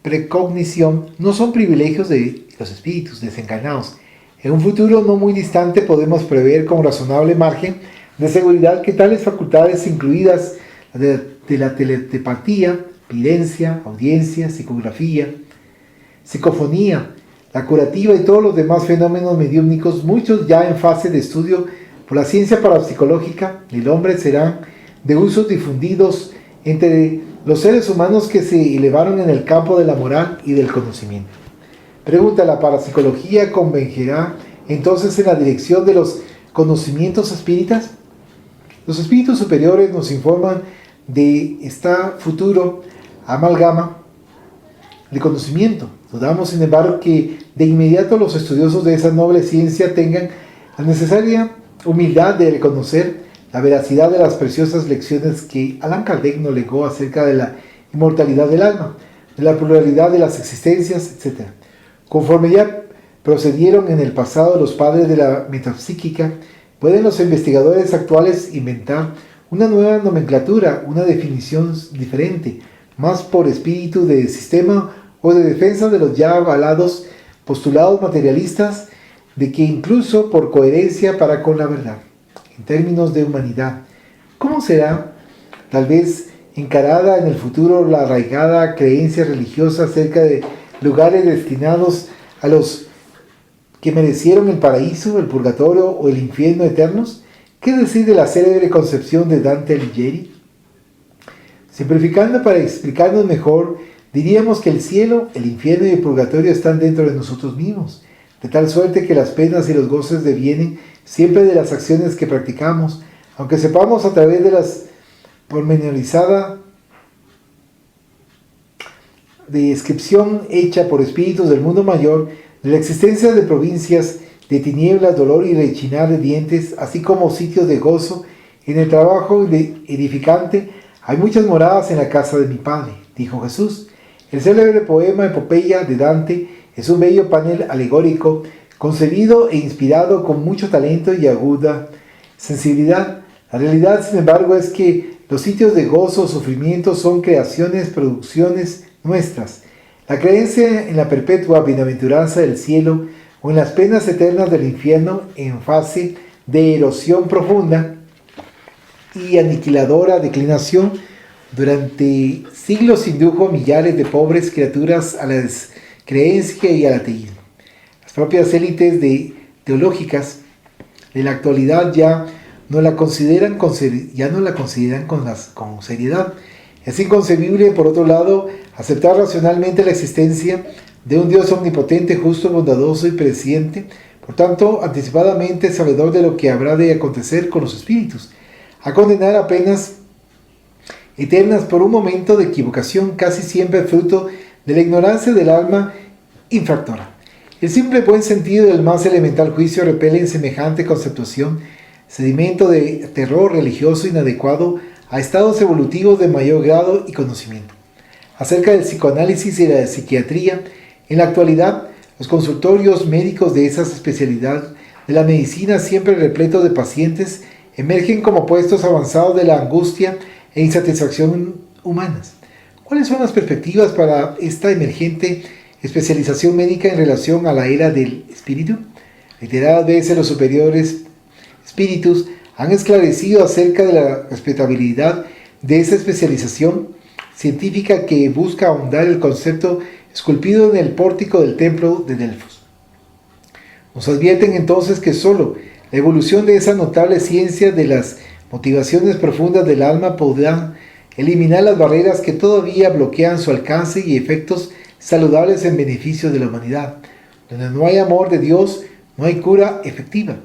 precognición no son privilegios de los espíritus desencarnados. En un futuro no muy distante podemos prever con razonable margen de seguridad que tales facultades, incluidas de la telepatía, videncia, audiencia, psicografía, psicofonía, la curativa y todos los demás fenómenos mediúmnicos, muchos ya en fase de estudio por la ciencia parapsicológica del hombre, serán de usos difundidos entre los seres humanos que se elevaron en el campo de la moral y del conocimiento. Pregunta: ¿la parapsicología convergerá entonces en la dirección de los conocimientos espíritas? Los espíritus superiores nos informan de esta futuro amalgama de conocimiento. Dudamos, sin embargo, que de inmediato los estudiosos de esa noble ciencia tengan la necesaria humildad de reconocer la veracidad de las preciosas lecciones que Allan Kardec nos legó acerca de la inmortalidad del alma, de la pluralidad de las existencias, etc. Conforme ya procedieron en el pasado los padres de la metapsíquica, pueden los investigadores actuales inventar una nueva nomenclatura, una definición diferente, más por espíritu de sistema o de defensa de los ya avalados postulados materialistas, de que incluso por coherencia para con la verdad. En términos de humanidad, ¿cómo será tal vez encarada en el futuro la arraigada creencia religiosa acerca de lugares destinados a los que merecieron el paraíso, el purgatorio o el infierno eternos? ¿Qué decir de la célebre concepción de Dante Alighieri? Simplificando para explicarnos mejor, diríamos que el cielo, el infierno y el purgatorio están dentro de nosotros mismos, de tal suerte que las penas y los goces devienen siempre de las acciones que practicamos, aunque sepamos a través de las pormenorizada descripción hecha por espíritus del mundo mayor de la existencia de provincias de tinieblas, dolor y rechinar de dientes, así como sitios de gozo en el trabajo edificante. Hay muchas moradas en la casa de mi Padre, dijo Jesús. El célebre poema Epopeya de Dante es un bello panel alegórico, concebido e inspirado con mucho talento y aguda sensibilidad. La realidad, sin embargo, es que los sitios de gozo o sufrimiento son creaciones, producciones nuestras. La creencia en la perpetua bienaventuranza del cielo o en las penas eternas del infierno en fase de erosión profunda y aniquiladora declinación durante siglos indujo a millares de pobres criaturas a la descreencia y al ateísmo. Las propias élites teológicas de la actualidad ya no la consideran con seriedad. Es inconcebible, por otro lado, aceptar racionalmente la existencia de un Dios omnipotente, justo, bondadoso y presciente, por tanto, anticipadamente sabedor de lo que habrá de acontecer con los espíritus, a condenar a penas eternas por un momento de equivocación, casi siempre fruto de la ignorancia del alma infractora. El simple buen sentido del más elemental juicio repele en semejante conceptuación, sedimento de terror religioso inadecuado a estados evolutivos de mayor grado y conocimiento. Acerca del psicoanálisis y la psiquiatría, en la actualidad, los consultorios médicos de esas especialidades de la medicina, siempre repletos de pacientes, emergen como puestos avanzados de la angustia e insatisfacción humanas. ¿Cuáles son las perspectivas para esta emergente especialización médica en relación a la era del espíritu? Reiteradas veces los superiores espíritus han esclarecido acerca de la respetabilidad de esa especialización científica que busca ahondar el concepto esculpido en el pórtico del templo de Delfos. Nos advierten entonces que sólo la evolución de esa notable ciencia de las motivaciones profundas del alma podrá eliminar las barreras que todavía bloquean su alcance y efectos saludables en beneficio de la humanidad. Donde no hay amor de Dios, no hay cura efectiva.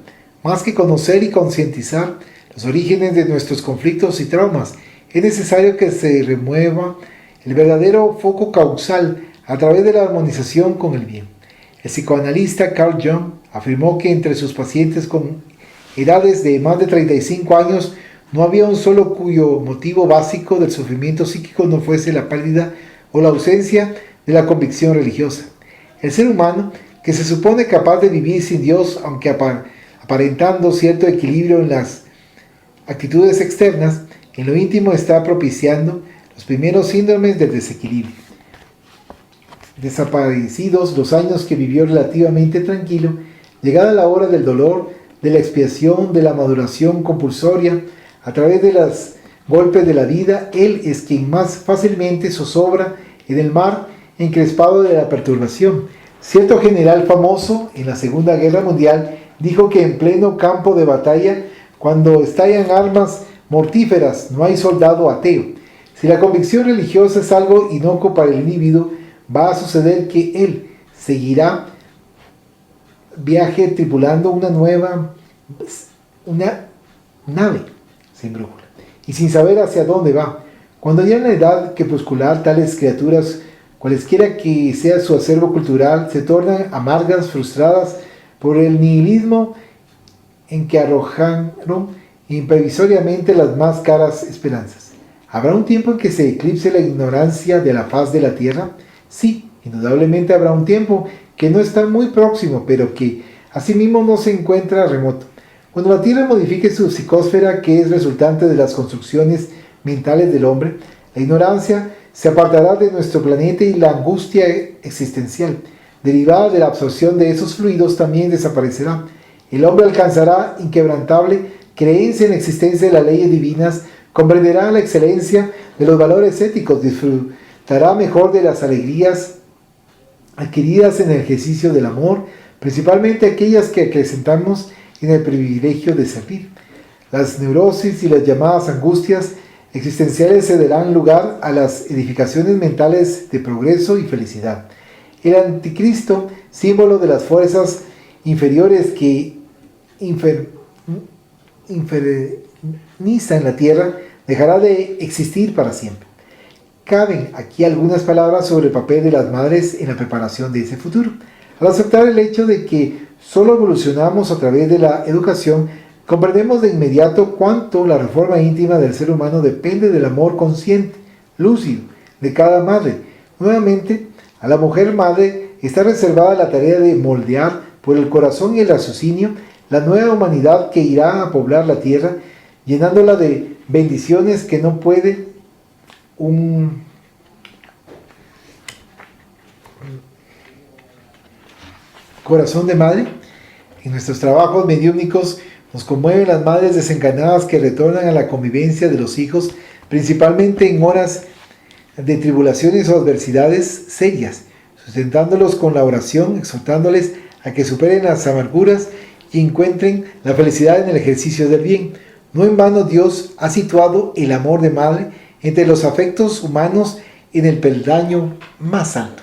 Más que conocer y concientizar los orígenes de nuestros conflictos y traumas, es necesario que se remueva el verdadero foco causal a través de la armonización con el bien. El psicoanalista Carl Jung afirmó que entre sus pacientes con edades de más de 35 años no había un solo cuyo motivo básico del sufrimiento psíquico no fuese la pérdida o la ausencia de la convicción religiosa. El ser humano, que se supone capaz de vivir sin Dios, aunque aparentando cierto equilibrio en las actitudes externas, en lo íntimo está propiciando los primeros síndromes del desequilibrio. Desaparecidos los años que vivió relativamente tranquilo, llegada la hora del dolor, de la expiación, de la maduración compulsoria, a través de los golpes de la vida, él es quien más fácilmente zozobra en el mar encrespado de la perturbación. Cierto general famoso en la Segunda Guerra Mundial dijo que en pleno campo de batalla, cuando estallan armas mortíferas, no hay soldado ateo. Si la convicción religiosa es algo inocuo para el individuo, va a suceder que él seguirá viaje tripulando una nave sin brújula y sin saber hacia dónde va. Cuando ya en la edad crepuscular tales criaturas, cualesquiera que sea su acervo cultural, se tornan amargas, frustradas por el nihilismo en que arrojaron imprevisoriamente las más caras esperanzas. ¿Habrá un tiempo en que se eclipse la ignorancia de la faz de la tierra? Sí, indudablemente habrá un tiempo que no está muy próximo, pero que asimismo no se encuentra remoto. Cuando la Tierra modifique su psicosfera, que es resultante de las construcciones mentales del hombre, la ignorancia se apartará de nuestro planeta y la angustia existencial, derivada de la absorción de esos fluidos, también desaparecerá. El hombre alcanzará inquebrantable creencia en la existencia de las leyes divinas, comprenderá la excelencia de los valores éticos, disfrutará mejor de las alegrías adquiridas en el ejercicio del amor, principalmente aquellas que acrecentamos en el privilegio de servir. Las neurosis y las llamadas angustias existenciales se darán lugar a las edificaciones mentales de progreso y felicidad. El anticristo, símbolo de las fuerzas inferiores que inferniza en la tierra, dejará de existir para siempre. Caben aquí algunas palabras sobre el papel de las madres en la preparación de ese futuro. Al aceptar el hecho de que solo evolucionamos a través de la educación, comprendemos de inmediato cuánto la reforma íntima del ser humano depende del amor consciente, lúcido, de cada madre. Nuevamente, a la mujer madre está reservada la tarea de moldear por el corazón y el raciocinio la nueva humanidad que irá a poblar la tierra, llenándola de bendiciones que no puede un corazón de madre. En nuestros trabajos mediúmnicos nos conmueven las madres desencarnadas que retornan a la convivencia de los hijos, principalmente en horas de tribulaciones o adversidades serias, sustentándolos con la oración, exhortándoles a que superen las amarguras y encuentren la felicidad en el ejercicio del bien. No en vano Dios ha situado el amor de madre entre los afectos humanos en el peldaño más alto.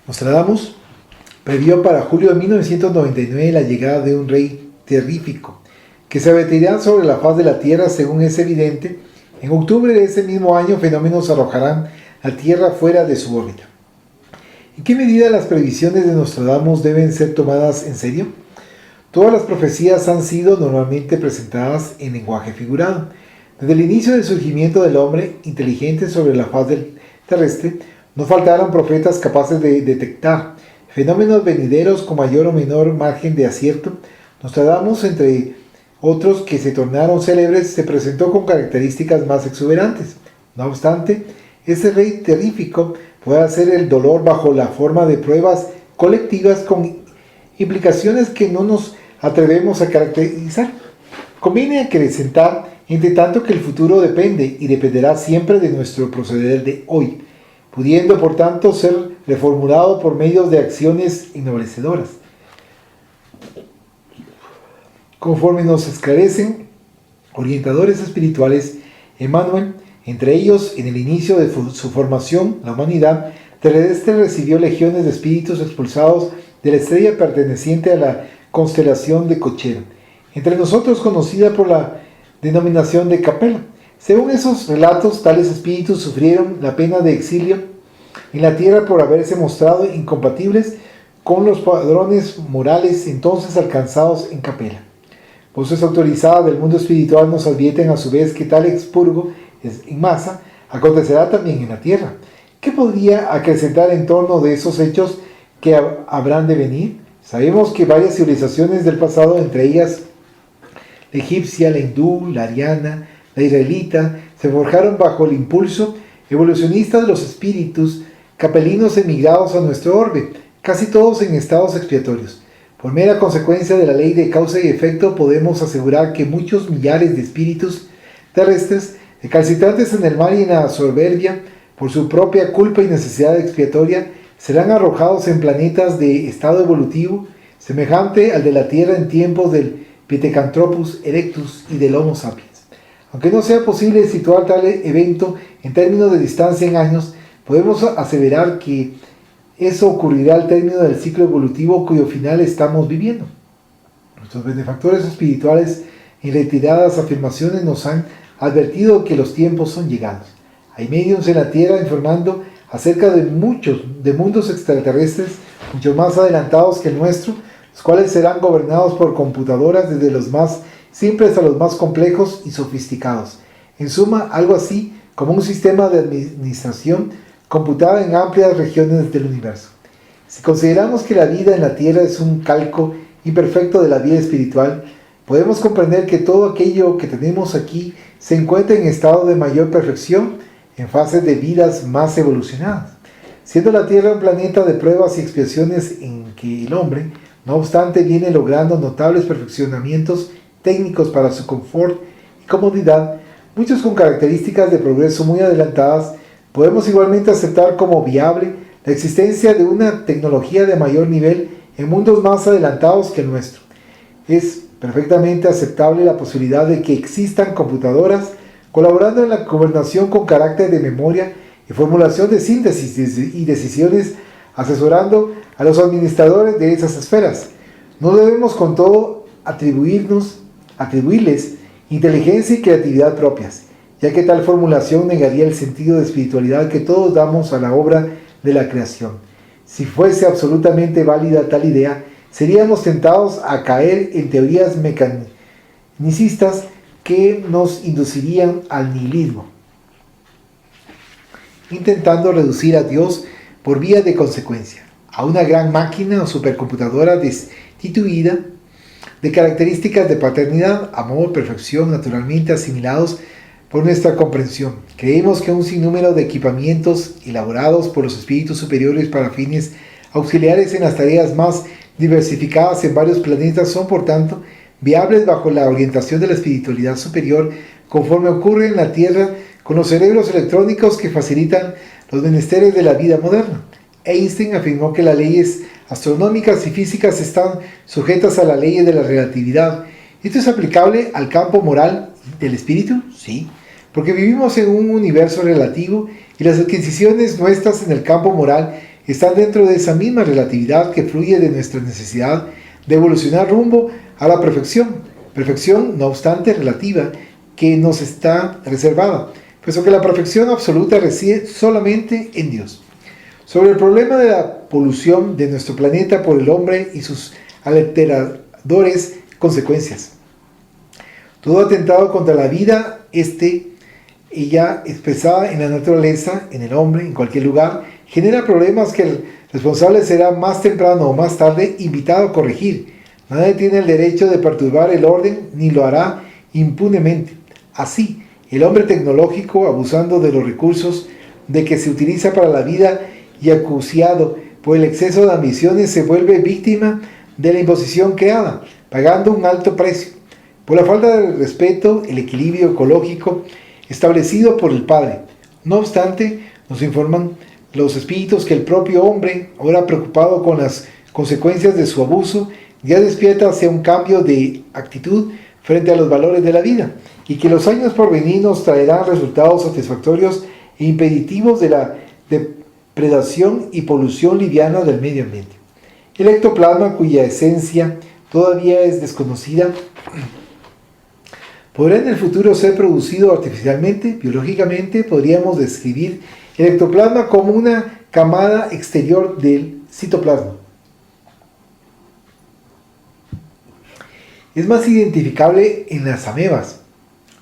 Nostradamus previó para julio de 1999 la llegada de un rey terrífico, que se abatirá sobre la faz de la Tierra según es evidente. En octubre de ese mismo año, fenómenos arrojarán la Tierra fuera de su órbita. ¿En qué medida las previsiones de Nostradamus deben ser tomadas en serio? Todas las profecías han sido normalmente presentadas en lenguaje figurado. Desde el inicio del surgimiento del hombre inteligente sobre la faz terrestre, no faltaron profetas capaces de detectar fenómenos venideros con mayor o menor margen de acierto. Nostradamus, entre otros que se tornaron célebres, se presentó con características más exuberantes. No obstante, ese rey terrífico puede hacer el dolor bajo la forma de pruebas colectivas con implicaciones que no nos atrevemos a caracterizar. Conviene acrecentar, entre tanto, que el futuro depende y dependerá siempre de nuestro proceder de hoy, pudiendo por tanto ser reformulado por medios de acciones ennoblecedoras. Conforme nos esclarecen orientadores espirituales, Emmanuel, entre ellos, en el inicio de su formación, la humanidad terrestre recibió legiones de espíritus expulsados de la estrella perteneciente a la constelación de Cochera, entre nosotros conocida por la denominación de Capella. Según esos relatos, tales espíritus sufrieron la pena de exilio en la tierra por haberse mostrado incompatibles con los padrones morales entonces alcanzados en Capella. Voces autorizadas del mundo espiritual nos advierten a su vez que tal expurgo en masa acontecerá también en la tierra. ¿Qué podría acrecentar en torno de esos hechos que habrán de venir? Sabemos que varias civilizaciones del pasado, entre ellas la egipcia, la hindú, la ariana, la israelita, se forjaron bajo el impulso evolucionista de los espíritus capelinos emigrados a nuestro orbe, casi todos en estados expiatorios. Por mera consecuencia de la ley de causa y efecto, podemos asegurar que muchos millares de espíritus terrestres, recalcitrantes en el mal y en la soberbia, por su propia culpa y necesidad expiatoria, serán arrojados en planetas de estado evolutivo, semejante al de la Tierra en tiempos del Pithecanthropus erectus y del Homo sapiens. Aunque no sea posible situar tal evento en términos de distancia en años, podemos aseverar que eso ocurrirá al término del ciclo evolutivo cuyo final estamos viviendo. Nuestros benefactores espirituales en retiradas afirmaciones nos han advertido que los tiempos son llegados. Hay medios en la Tierra informando acerca de mundos extraterrestres mucho más adelantados que el nuestro, los cuales serán gobernados por computadoras desde los más simples a los más complejos y sofisticados. En suma, algo así como un sistema de administración computada en amplias regiones del universo. Si consideramos que la vida en la Tierra es un calco imperfecto de la vida espiritual, podemos comprender que todo aquello que tenemos aquí se encuentra en estado de mayor perfección, en fases de vidas más evolucionadas. Siendo la Tierra un planeta de pruebas y expiaciones en que el hombre, no obstante, viene logrando notables perfeccionamientos técnicos para su confort y comodidad, muchos con características de progreso muy adelantadas, podemos igualmente aceptar como viable la existencia de una tecnología de mayor nivel en mundos más adelantados que el nuestro. Es perfectamente aceptable la posibilidad de que existan computadoras colaborando en la gobernación con carácter de memoria y formulación de síntesis y decisiones asesorando a los administradores de esas esferas. No debemos con todo atribuirles inteligencia y creatividad propias, ya que tal formulación negaría el sentido de espiritualidad que todos damos a la obra de la creación. Si fuese absolutamente válida tal idea, seríamos tentados a caer en teorías mecanicistas que nos inducirían al nihilismo, intentando reducir a Dios por vía de consecuencia a una gran máquina o supercomputadora destituida de características de paternidad, amor, perfección, naturalmente asimilados por nuestra comprensión. Creemos que un sinnúmero de equipamientos elaborados por los espíritus superiores para fines auxiliares en las tareas más diversificadas en varios planetas son, por tanto, viables bajo la orientación de la espiritualidad superior, conforme ocurre en la Tierra con los cerebros electrónicos que facilitan los menesteres de la vida moderna. Einstein afirmó que las leyes astronómicas y físicas están sujetas a las leyes de la relatividad. ¿Esto es aplicable al campo moral del espíritu? Sí, porque vivimos en un universo relativo y las adquisiciones nuestras en el campo moral están dentro de esa misma relatividad que fluye de nuestra necesidad de evolucionar rumbo a la perfección. Perfección, no obstante, relativa, que nos está reservada, puesto que la perfección absoluta reside solamente en Dios. Sobre el problema de la polución de nuestro planeta por el hombre y sus alteradores consecuencias. Todo atentado contra la vida, ella expresada en la naturaleza, en el hombre, en cualquier lugar, genera problemas que el responsable será más temprano o más tarde invitado a corregir. Nadie tiene el derecho de perturbar el orden ni lo hará impunemente. Así, el hombre tecnológico, abusando de los recursos de que se utiliza para la vida y acuciado por el exceso de ambiciones, se vuelve víctima de la imposición creada, pagando un alto precio. Por la falta de respeto, el equilibrio ecológico establecido por el Padre. No obstante, nos informan los espíritus que el propio hombre, ahora preocupado con las consecuencias de su abuso, ya despierta hacia un cambio de actitud frente a los valores de la vida, y que los años por venir nos traerán resultados satisfactorios e impeditivos de la depredación y polución liviana del medio ambiente. El ectoplasma, cuya esencia todavía es desconocida, podrá en el futuro ser producido artificialmente. Biológicamente podríamos describir el ectoplasma como una camada exterior del citoplasma. Es más identificable en las amebas,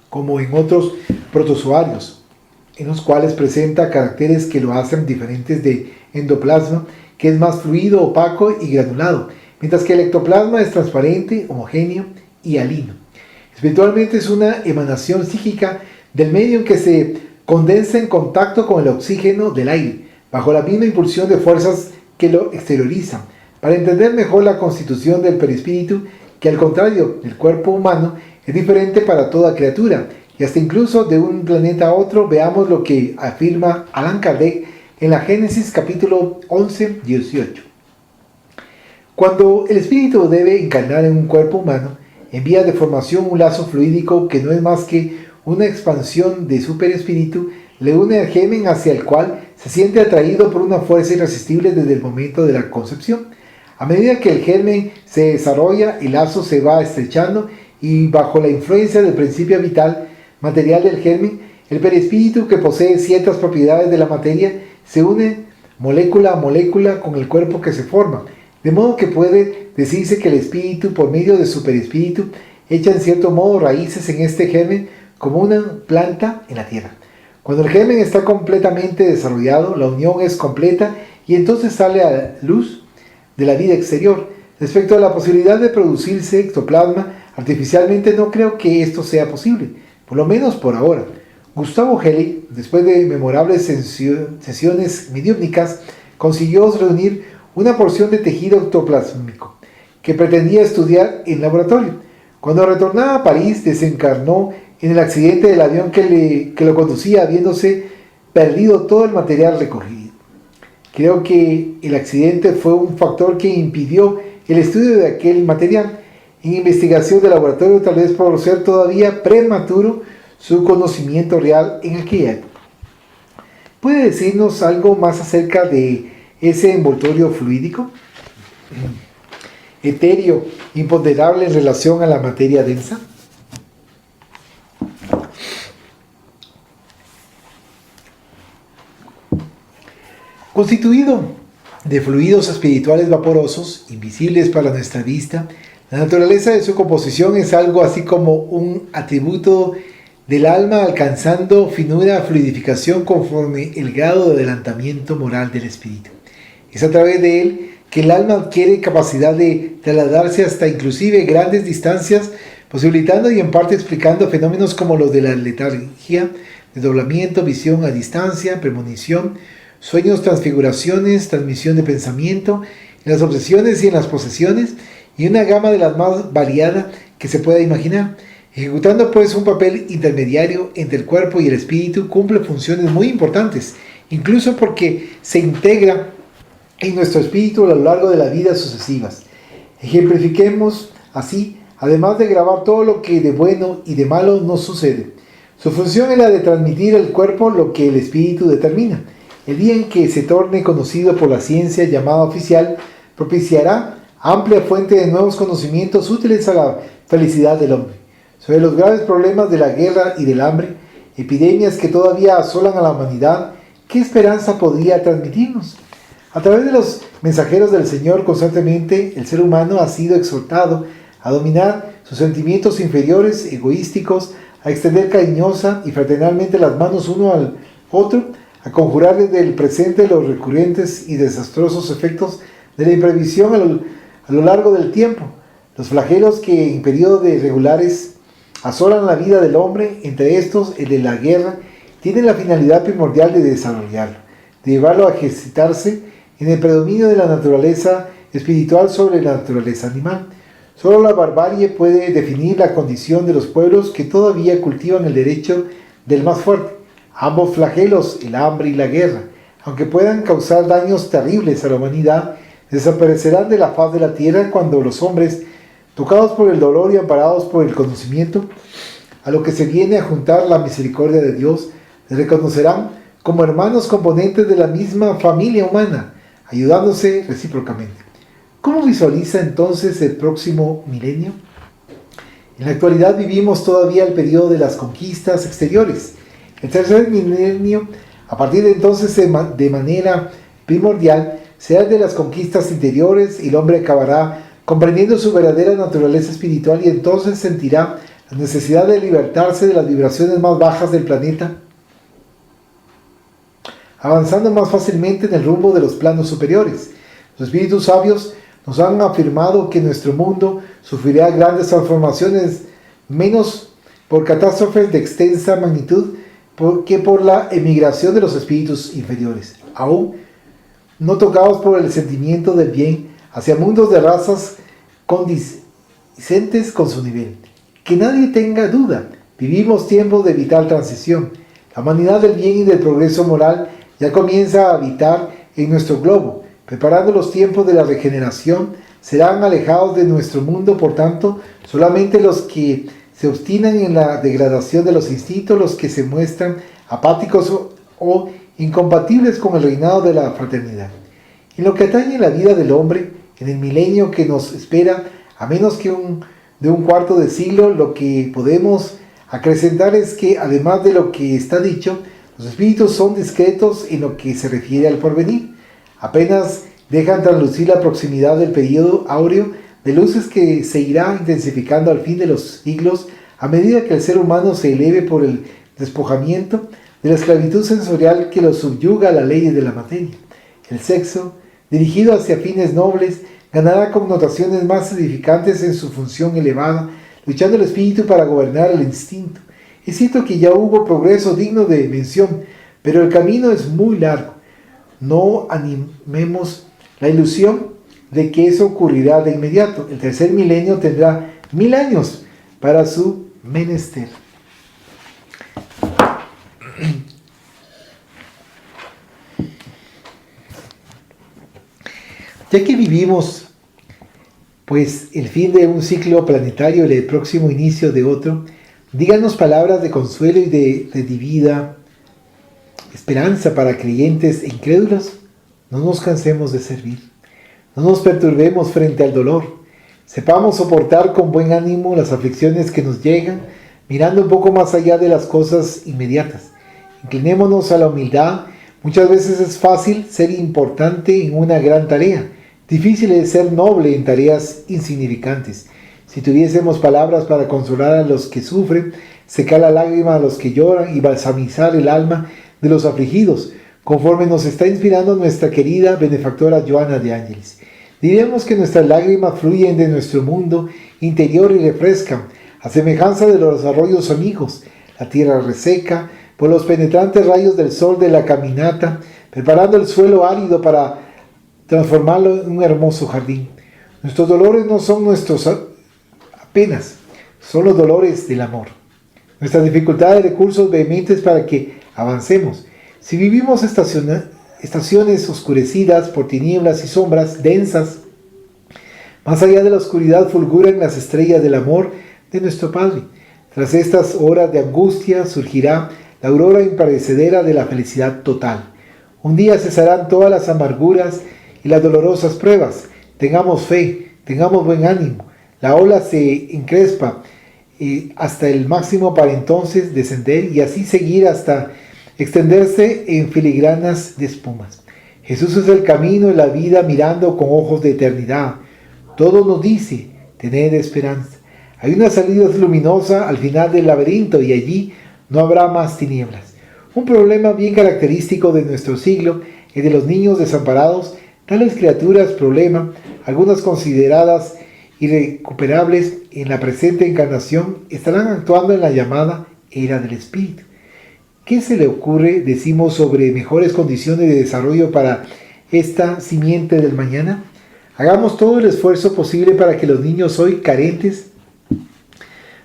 como en otros protozoarios, en los cuales presenta caracteres que lo hacen diferentes de endoplasma, que es más fluido, opaco y granulado, mientras que el ectoplasma es transparente, homogéneo y alino. Espiritualmente es una emanación psíquica del medio en que se condensa en contacto con el oxígeno del aire, bajo la misma impulsión de fuerzas que lo exteriorizan. Para entender mejor la constitución del perispíritu, que al contrario del cuerpo humano es diferente para toda criatura, y hasta incluso de un planeta a otro, veamos lo que afirma Allan Kardec en la Génesis capítulo 11, 18. Cuando el espíritu debe encarnar en un cuerpo humano, envía de formación un lazo fluídico que no es más que una expansión de su perispíritu, le une al germen hacia el cual se siente atraído por una fuerza irresistible desde el momento de la concepción. A medida que el germen se desarrolla, el lazo se va estrechando y bajo la influencia del principio vital material del germen, el perispíritu, que posee ciertas propiedades de la materia, se une molécula a molécula con el cuerpo que se forma, de modo que puede decirse que el espíritu, por medio de su perispíritu, echa en cierto modo raíces en este germen como una planta en la tierra. Cuando el germen está completamente desarrollado, la unión es completa y entonces sale a la luz de la vida exterior. Respecto a la posibilidad de producirse ectoplasma artificialmente, no creo que esto sea posible, por lo menos por ahora. Gustavo Helley, después de memorables sesiones mediúmnicas, consiguió reunir una porción de tejido ectoplásmico que pretendía estudiar en laboratorio. Cuando retornaba a París, desencarnó en el accidente del avión que lo conducía, habiéndose perdido todo el material recogido. Creo que el accidente fue un factor que impidió el estudio de aquel material. En investigación de laboratorio, tal vez por ser todavía prematuro su conocimiento real en aquella época. ¿Puede decirnos algo más acerca de ese envoltorio fluídico, etéreo, imponderable en relación a la materia densa. Constituido de fluidos espirituales vaporosos, invisibles para nuestra vista, la naturaleza de su composición es algo así como un atributo del alma alcanzando finura fluidificación conforme el grado de adelantamiento moral del espíritu. Es a través de él que el alma adquiere capacidad de trasladarse hasta inclusive grandes distancias, posibilitando y en parte explicando fenómenos como los de la letargia, desdoblamiento, visión a distancia, premonición, sueños, transfiguraciones, transmisión de pensamiento, en las obsesiones y en las posesiones, y una gama de las más variada que se pueda imaginar. Ejecutando pues un papel intermediario entre el cuerpo y el espíritu, cumple funciones muy importantes, incluso porque se integra en nuestro espíritu a lo largo de las vidas sucesivas. Ejemplifiquemos así, además de grabar todo lo que de bueno y de malo nos sucede. Su función es la de transmitir al cuerpo lo que el espíritu determina. El día en que se torne conocido por la ciencia llamada oficial, propiciará amplia fuente de nuevos conocimientos útiles a la felicidad del hombre. Sobre los graves problemas de la guerra y del hambre, epidemias que todavía asolan a la humanidad, ¿qué esperanza podría transmitirnos? A través de los mensajeros del Señor, constantemente el ser humano ha sido exhortado a dominar sus sentimientos inferiores, egoísticos, a extender cariñosa y fraternalmente las manos uno al otro, a conjurar desde el presente los recurrentes y desastrosos efectos de la imprevisión a lo largo del tiempo. Los flagelos que en periodos regulares asolan la vida del hombre, entre estos el de la guerra, tienen la finalidad primordial de desarrollarlo, de llevarlo a ejercitarse en el predominio de la naturaleza espiritual sobre la naturaleza animal. Solo la barbarie puede definir la condición de los pueblos que todavía cultivan el derecho del más fuerte. Ambos flagelos, el hambre y la guerra, aunque puedan causar daños terribles a la humanidad, desaparecerán de la faz de la tierra cuando los hombres, tocados por el dolor y amparados por el conocimiento, a lo que se viene a juntar la misericordia de Dios, les reconocerán como hermanos componentes de la misma familia humana, ayudándose recíprocamente. ¿Cómo visualiza entonces el próximo milenio? En la actualidad vivimos todavía el periodo de las conquistas exteriores. El tercer milenio, a partir de entonces de manera primordial, será el de las conquistas interiores y el hombre acabará comprendiendo su verdadera naturaleza espiritual y entonces sentirá la necesidad de libertarse de las vibraciones más bajas del planeta, avanzando más fácilmente en el rumbo de los planos superiores. Los espíritus sabios nos han afirmado que nuestro mundo sufrirá grandes transformaciones, menos por catástrofes de extensa magnitud que por la emigración de los espíritus inferiores, aún no tocados por el sentimiento del bien, hacia mundos de razas condicentes con su nivel. Que nadie tenga duda, vivimos tiempos de vital transición. La humanidad del bien y del progreso moral ya comienza a habitar en nuestro globo, preparando los tiempos de la regeneración. Serán alejados de nuestro mundo, por tanto, solamente los que se obstinan en la degradación de los instintos, los que se muestran apáticos o incompatibles con el reinado de la fraternidad. En lo que atañe a la vida del hombre, en el milenio que nos espera, a menos que de un cuarto de siglo, lo que podemos acrecentar es que, además de lo que está dicho, los espíritus son discretos en lo que se refiere al porvenir. Apenas dejan traslucir la proximidad del período áureo de luces que se irá intensificando al fin de los siglos a medida que el ser humano se eleve por el despojamiento de la esclavitud sensorial que lo subyuga a la ley de la materia. El sexo, dirigido hacia fines nobles, ganará connotaciones más edificantes en su función elevada, luchando el espíritu para gobernar el instinto. Es cierto que ya hubo progreso digno de mención, pero el camino es muy largo. No animemos la ilusión de que eso ocurrirá de inmediato. El tercer milenio tendrá 1000 años para su menester. Ya que vivimos pues el fin de un ciclo planetario y el próximo inicio de otro, díganos palabras de consuelo y de divina esperanza para creyentes e incrédulos. No nos cansemos de servir. No nos perturbemos frente al dolor. Sepamos soportar con buen ánimo las aflicciones que nos llegan, mirando un poco más allá de las cosas inmediatas. Inclinémonos a la humildad. Muchas veces es fácil ser importante en una gran tarea. Difícil es ser noble en tareas insignificantes. Si tuviésemos palabras para consolar a los que sufren, secar la lágrima a los que lloran y balsamizar el alma de los afligidos, conforme nos está inspirando nuestra querida benefactora Joana de Ángeles. Diremos que nuestras lágrimas fluyen de nuestro mundo interior y refrescan, a semejanza de los arroyos amigos, la tierra reseca, por los penetrantes rayos del sol de la caminata, preparando el suelo árido para transformarlo en un hermoso jardín. Nuestros dolores no son nuestros apenas, son los dolores del amor. Nuestras dificultades, recursos vehementes para que avancemos. Si vivimos estaciones oscurecidas por tinieblas y sombras densas, más allá de la oscuridad fulguran las estrellas del amor de nuestro Padre. Tras estas horas de angustia surgirá la aurora imperecedera de la felicidad total. Un día cesarán todas las amarguras y las dolorosas pruebas. Tengamos fe, tengamos buen ánimo. La ola se encrespa hasta el máximo para entonces descender y así seguir hasta extenderse en filigranas de espumas. Jesús es el camino y la vida, mirando con ojos de eternidad. Todo nos dice, tened esperanza. Hay una salida luminosa al final del laberinto y allí no habrá más tinieblas. Un problema bien característico de nuestro siglo es de los niños desamparados. Tales criaturas, problema, algunas consideradas irrecuperables en la presente encarnación, estarán actuando en la llamada era del espíritu. ¿Qué se le ocurre, decimos, sobre mejores condiciones de desarrollo para esta simiente del mañana? Hagamos todo el esfuerzo posible para que los niños hoy carentes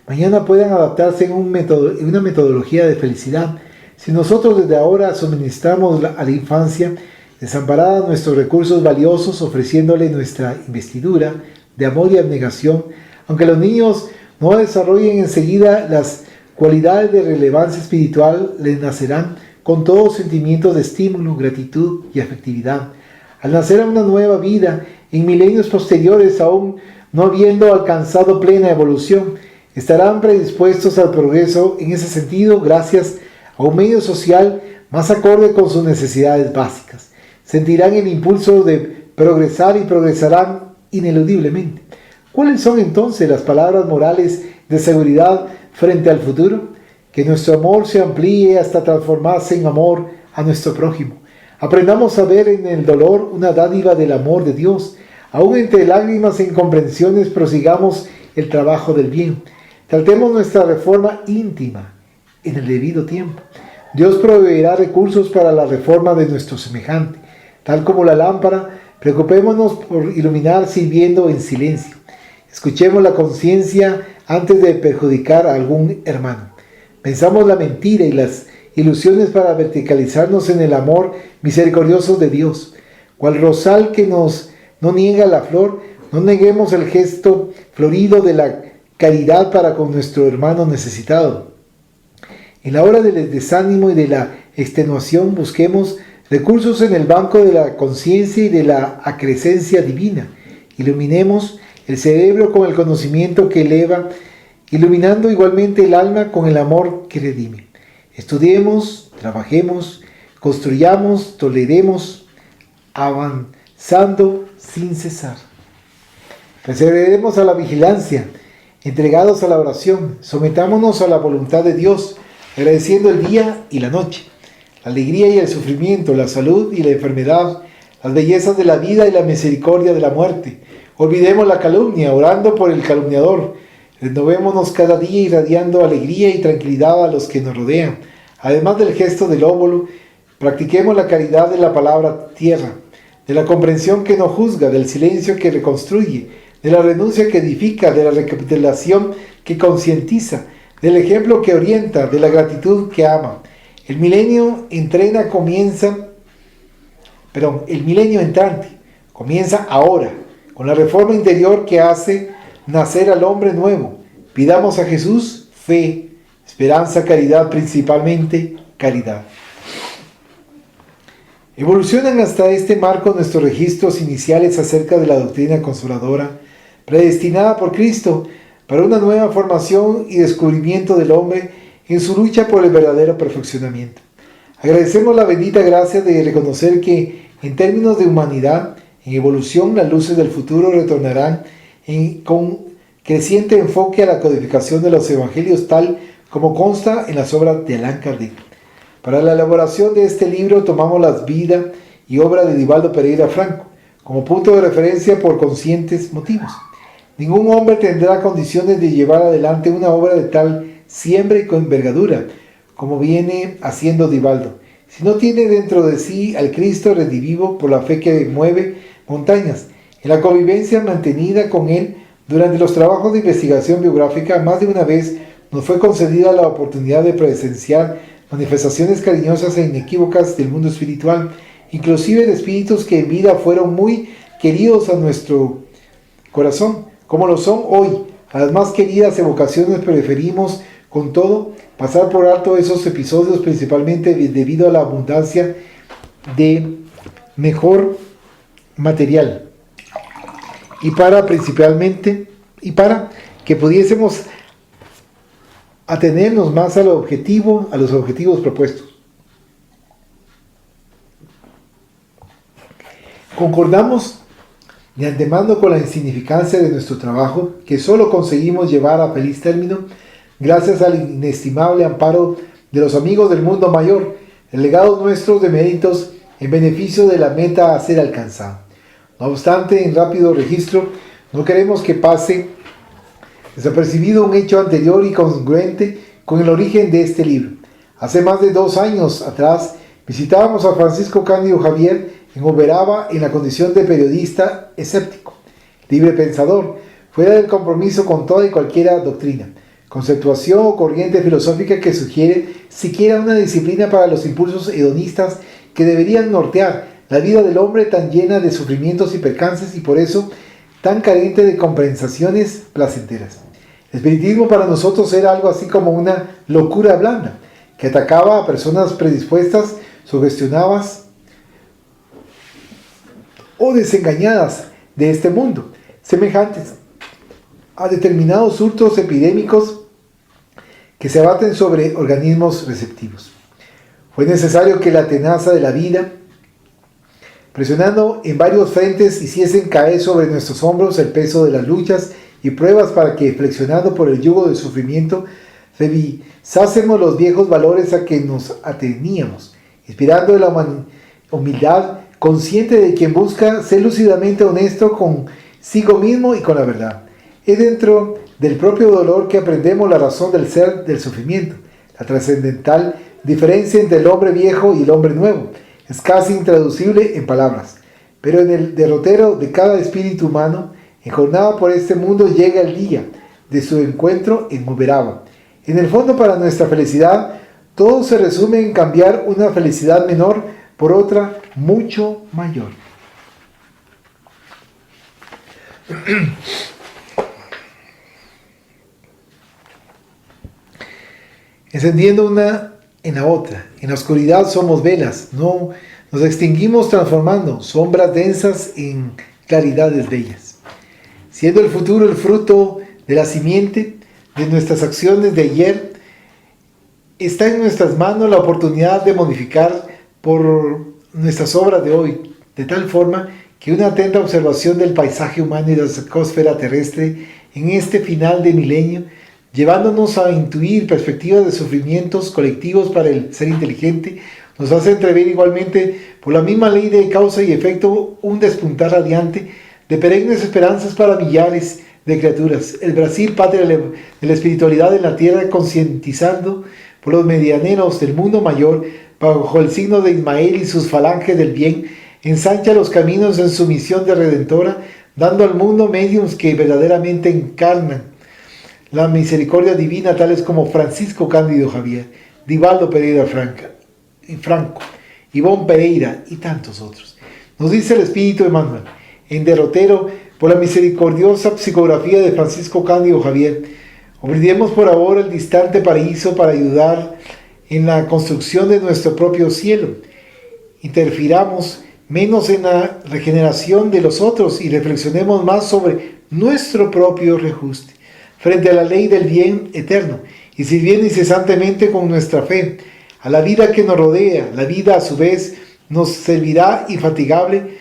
mañana puedan adaptarse en una metodología de felicidad. Si nosotros desde ahora suministramos a la infancia desamparada nuestros recursos valiosos, ofreciéndole nuestra investidura de amor y abnegación, aunque los niños no desarrollen enseguida las cualidades de relevancia espiritual, les nacerán con todos sentimientos de estímulo, gratitud y afectividad. Al nacer a una nueva vida, en milenios posteriores, aún no habiendo alcanzado plena evolución, estarán predispuestos al progreso en ese sentido gracias a un medio social más acorde con sus necesidades básicas. Sentirán el impulso de progresar y progresarán ineludiblemente. ¿Cuáles son entonces las palabras morales de seguridad frente al futuro? Que nuestro amor se amplíe hasta transformarse en amor a nuestro prójimo. Aprendamos a ver en el dolor una dádiva del amor de Dios. Aún entre lágrimas e incomprensiones prosigamos el trabajo del bien. Tratemos nuestra reforma íntima en el debido tiempo. Dios proveerá recursos para la reforma de nuestro semejante. Tal como la lámpara, preocupémonos por iluminar sirviendo en silencio. Escuchemos la conciencia antes de perjudicar a algún hermano. Pensamos la mentira y las ilusiones para verticalizarnos en el amor misericordioso de Dios. Cual rosal que no niega la flor, no neguemos el gesto florido de la caridad para con nuestro hermano necesitado. En la hora del desánimo y de la extenuación busquemos recursos en el banco de la conciencia y de la acrescencia divina. Iluminemos el cerebro con el conocimiento que eleva, iluminando igualmente el alma con el amor que redime. Estudiemos, trabajemos, construyamos, toleremos, avanzando sin cesar. Perseveremos a la vigilancia, entregados a la oración, sometámonos a la voluntad de Dios, agradeciendo el día y la noche, la alegría y el sufrimiento, la salud y la enfermedad, las bellezas de la vida y la misericordia de la muerte. Olvidemos la calumnia, orando por el calumniador. Renovémonos cada día irradiando alegría y tranquilidad a los que nos rodean. Además del gesto del óvulo, practiquemos la caridad de la palabra tierra, de la comprensión que no juzga, del silencio que reconstruye, de la renuncia que edifica, de la recapitulación que concientiza, del ejemplo que orienta, de la gratitud que ama. El milenio entrante comienza ahora, con la reforma interior que hace nacer al hombre nuevo. Pidamos a Jesús fe, esperanza, caridad, principalmente caridad. Evolucionan hasta este marco nuestros registros iniciales acerca de la doctrina consoladora, predestinada por Cristo para una nueva formación y descubrimiento del hombre en su lucha por el verdadero perfeccionamiento. Agradecemos la bendita gracia de reconocer que, en términos de humanidad, en evolución, las luces del futuro retornarán con creciente enfoque a la codificación de los evangelios, tal como consta en las obras de Allan Kardec. Para la elaboración de este libro tomamos la vida y obra de Divaldo Pereira Franco como punto de referencia por conscientes motivos. Ningún hombre tendrá condiciones de llevar adelante una obra de tal siembra y envergadura como viene haciendo Divaldo, si no tiene dentro de sí al Cristo redivivo por la fe que mueve montañas. En la convivencia mantenida con él durante los trabajos de investigación biográfica, más de una vez nos fue concedida la oportunidad de presenciar manifestaciones cariñosas e inequívocas del mundo espiritual, inclusive de espíritus que en vida fueron muy queridos a nuestro corazón, como lo son hoy. A las más queridas evocaciones preferimos, con todo, pasar por alto esos episodios, principalmente debido a la abundancia de mejor material y para que pudiésemos atenernos más a los objetivos propuestos. Concordamos de antemano con la insignificancia de nuestro trabajo, que solo conseguimos llevar a feliz término gracias al inestimable amparo de los amigos del mundo mayor, el legado nuestro de méritos en beneficio de la meta a ser alcanzada. No obstante, en rápido registro, no queremos que pase desapercibido un hecho anterior y congruente con el origen de este libro. Hace más de 2 años atrás visitábamos a Francisco Cándido Javier en Uberaba en la condición de periodista escéptico, libre pensador, fuera del compromiso con toda y cualquiera doctrina, conceptuación o corriente filosófica que sugiere siquiera una disciplina para los impulsos hedonistas que deberían nortear la vida del hombre tan llena de sufrimientos y percances y por eso tan carente de compensaciones placenteras. El espiritismo para nosotros era algo así como una locura blanda, que atacaba a personas predispuestas, sugestionadas o desengañadas de este mundo, semejantes a determinados hurtos epidémicos que se abaten sobre organismos receptivos. Fue necesario que la tenaza de la vida, presionando en varios frentes, hiciesen caer sobre nuestros hombros el peso de las luchas y pruebas para que, flexionando por el yugo del sufrimiento, revisásemos los viejos valores a que nos ateníamos, inspirando de la humildad, consciente de quien busca ser lúcidamente honesto consigo mismo y con la verdad. Es dentro del propio dolor que aprendemos la razón del ser del sufrimiento, la trascendental diferencia entre el hombre viejo y el hombre nuevo. Es casi intraducible en palabras, pero en el derrotero de cada espíritu humano, enjornado por este mundo, llega el día de su encuentro en Uberaba. En el fondo, para nuestra felicidad, todo se resume en cambiar una felicidad menor por otra mucho mayor. Encendiendo una en la otra. En la oscuridad somos velas, no nos extinguimos transformando sombras densas en claridades bellas. Siendo el futuro el fruto de la simiente de nuestras acciones de ayer, está en nuestras manos la oportunidad de modificar por nuestras obras de hoy, de tal forma que una atenta observación del paisaje humano y de la ecosfera terrestre en este final de milenio, llevándonos a intuir perspectivas de sufrimientos colectivos para el ser inteligente, nos hace entrever igualmente, por la misma ley de causa y efecto, un despuntar radiante de perennes esperanzas para millares de criaturas. El Brasil, patria de la espiritualidad en la tierra, concientizando por los medianeros del mundo mayor, bajo el signo de Ismael y sus falanges del bien, ensancha los caminos en su misión de redentora, dando al mundo mediums que verdaderamente encarnan la misericordia divina, tales como Francisco Cándido Javier, Divaldo Pereira Franco, Ivonne Pereira y tantos otros. Nos dice el Espíritu Emmanuel, en derrotero, por la misericordiosa psicografía de Francisco Cándido Javier, olvidemos por ahora el distante paraíso para ayudar en la construcción de nuestro propio cielo, interfiramos menos en la regeneración de los otros y reflexionemos más sobre nuestro propio reajuste frente a la ley del bien eterno y sirviendo incesantemente con nuestra fe a la vida que nos rodea. La vida a su vez nos servirá infatigable,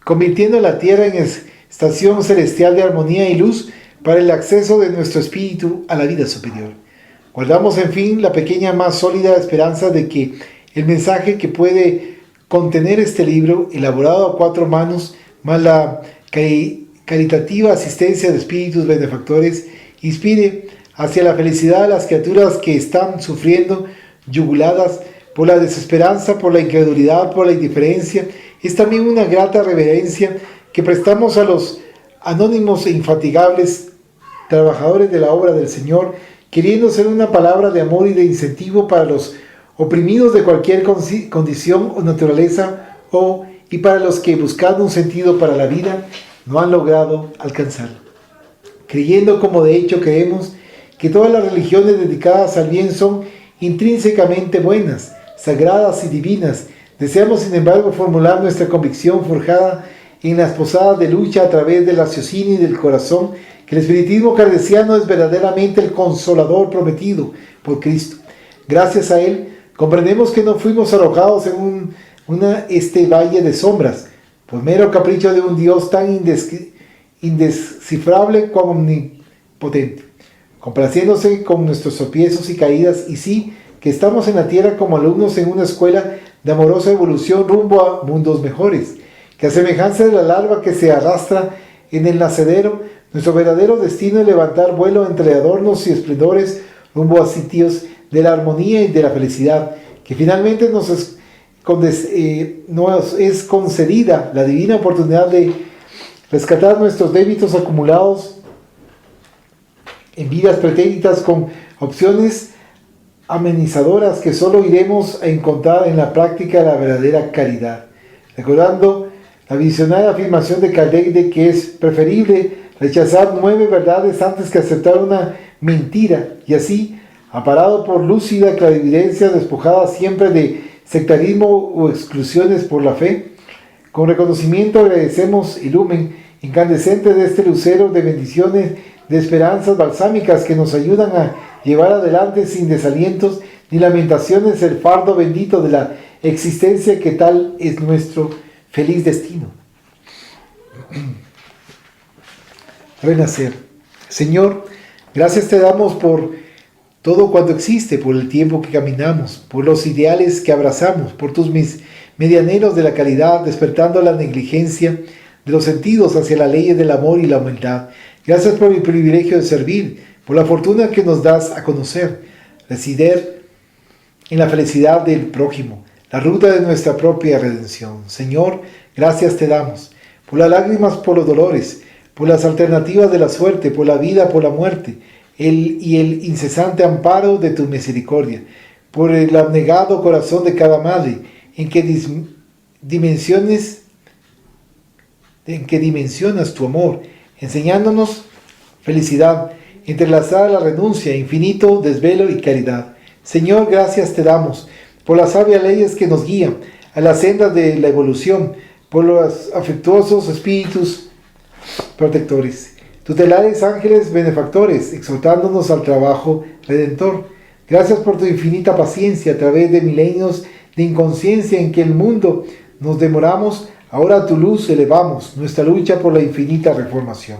convirtiendo la tierra en estación celestial de armonía y luz para el acceso de nuestro espíritu a la vida superior. Guardamos en fin la pequeña más sólida esperanza de que el mensaje que puede contener este libro, elaborado a 4 manos, más la caritativa asistencia de espíritus benefactores, inspire hacia la felicidad de las criaturas que están sufriendo, yuguladas por la desesperanza, por la incredulidad, por la indiferencia. Es también una grata reverencia que prestamos a los anónimos e infatigables trabajadores de la obra del Señor, queriendo ser una palabra de amor y de incentivo para los oprimidos de cualquier condición o naturaleza, y para los que, buscando un sentido para la vida, no han logrado alcanzarlo. Creyendo, como de hecho creemos, que todas las religiones dedicadas al bien son intrínsecamente buenas, sagradas y divinas, deseamos sin embargo formular nuestra convicción forjada en las posadas de lucha a través del raciocinio y del corazón, que el espiritismo kardeciano es verdaderamente el consolador prometido por Cristo. Gracias a él, comprendemos que no fuimos arrojados en este valle de sombras, por mero capricho de un Dios tan indescifrable como omnipotente, complaciéndose con nuestros tropiezos y caídas, y sí, que estamos en la tierra como alumnos en una escuela de amorosa evolución rumbo a mundos mejores, que a semejanza de la larva que se arrastra en el nacedero, nuestro verdadero destino es levantar vuelo entre adornos y esplendores rumbo a sitios de la armonía y de la felicidad, que finalmente nos es concedida la divina oportunidad de rescatar nuestros débitos acumulados en vidas pretéritas con opciones amenizadoras que solo iremos a encontrar en la práctica de la verdadera caridad. Recordando la visionaria afirmación de Kardec de que es preferible rechazar 9 verdades antes que aceptar una mentira, y así, amparado por lúcida clarividencia, despojada siempre de sectarismo o exclusiones por la fe, con reconocimiento agradecemos el lumen incandescente de este lucero de bendiciones, de esperanzas balsámicas que nos ayudan a llevar adelante sin desalientos ni lamentaciones el fardo bendito de la existencia, que tal es nuestro feliz destino. Renacer. Señor, gracias te damos por todo cuanto existe, por el tiempo que caminamos, por los ideales que abrazamos, por tus medianeros de la caridad, despertando la negligencia de los sentidos hacia la ley del amor y la humildad. Gracias por el privilegio de servir, por la fortuna que nos das a conocer, residir en la felicidad del prójimo, la ruta de nuestra propia redención. Señor, gracias te damos por las lágrimas, por los dolores, por las alternativas de la suerte, por la vida, por la muerte, y el incesante amparo de tu misericordia, por el abnegado corazón de cada madre, en que dimensionas tu amor, enseñándonos felicidad, entrelazada a la renuncia, infinito desvelo y caridad. Señor, gracias te damos por las sabias leyes que nos guían a la senda de la evolución, por los afectuosos espíritus protectores, tutelares ángeles benefactores, exhortándonos al trabajo redentor. Gracias por tu infinita paciencia a través de milenios de inconsciencia en que el mundo nos demoramos. Ahora a tu luz elevamos nuestra lucha por la infinita reformación.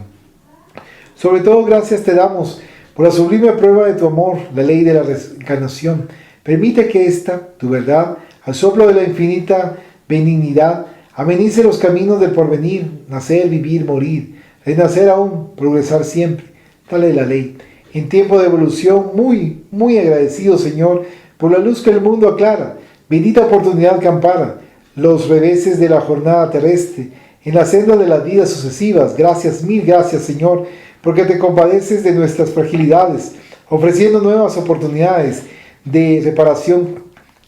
Sobre todo, gracias te damos por la sublime prueba de tu amor, la ley de la reencarnación. Permite que esta, tu verdad, al soplo de la infinita benignidad, amenice los caminos del porvenir, nacer, vivir, morir, renacer aún, progresar siempre. Tal es la ley. En tiempo de evolución, muy, muy agradecido, Señor, por la luz que el mundo aclara. Bendita oportunidad que ampara los reveses de la jornada terrestre, en la senda de las vidas sucesivas. Gracias, mil gracias, Señor, porque te compadeces de nuestras fragilidades, ofreciendo nuevas oportunidades de reparación,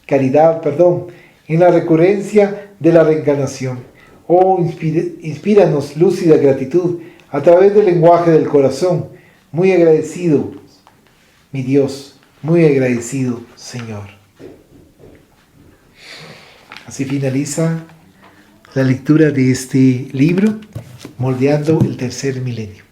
caridad, perdón, en la recurrencia de la reencarnación. Oh, inspíranos lúcida gratitud a través del lenguaje del corazón. Muy agradecido, mi Dios, muy agradecido, Señor. Así finaliza la lectura de este libro, Moldeando el Tercer Milenio.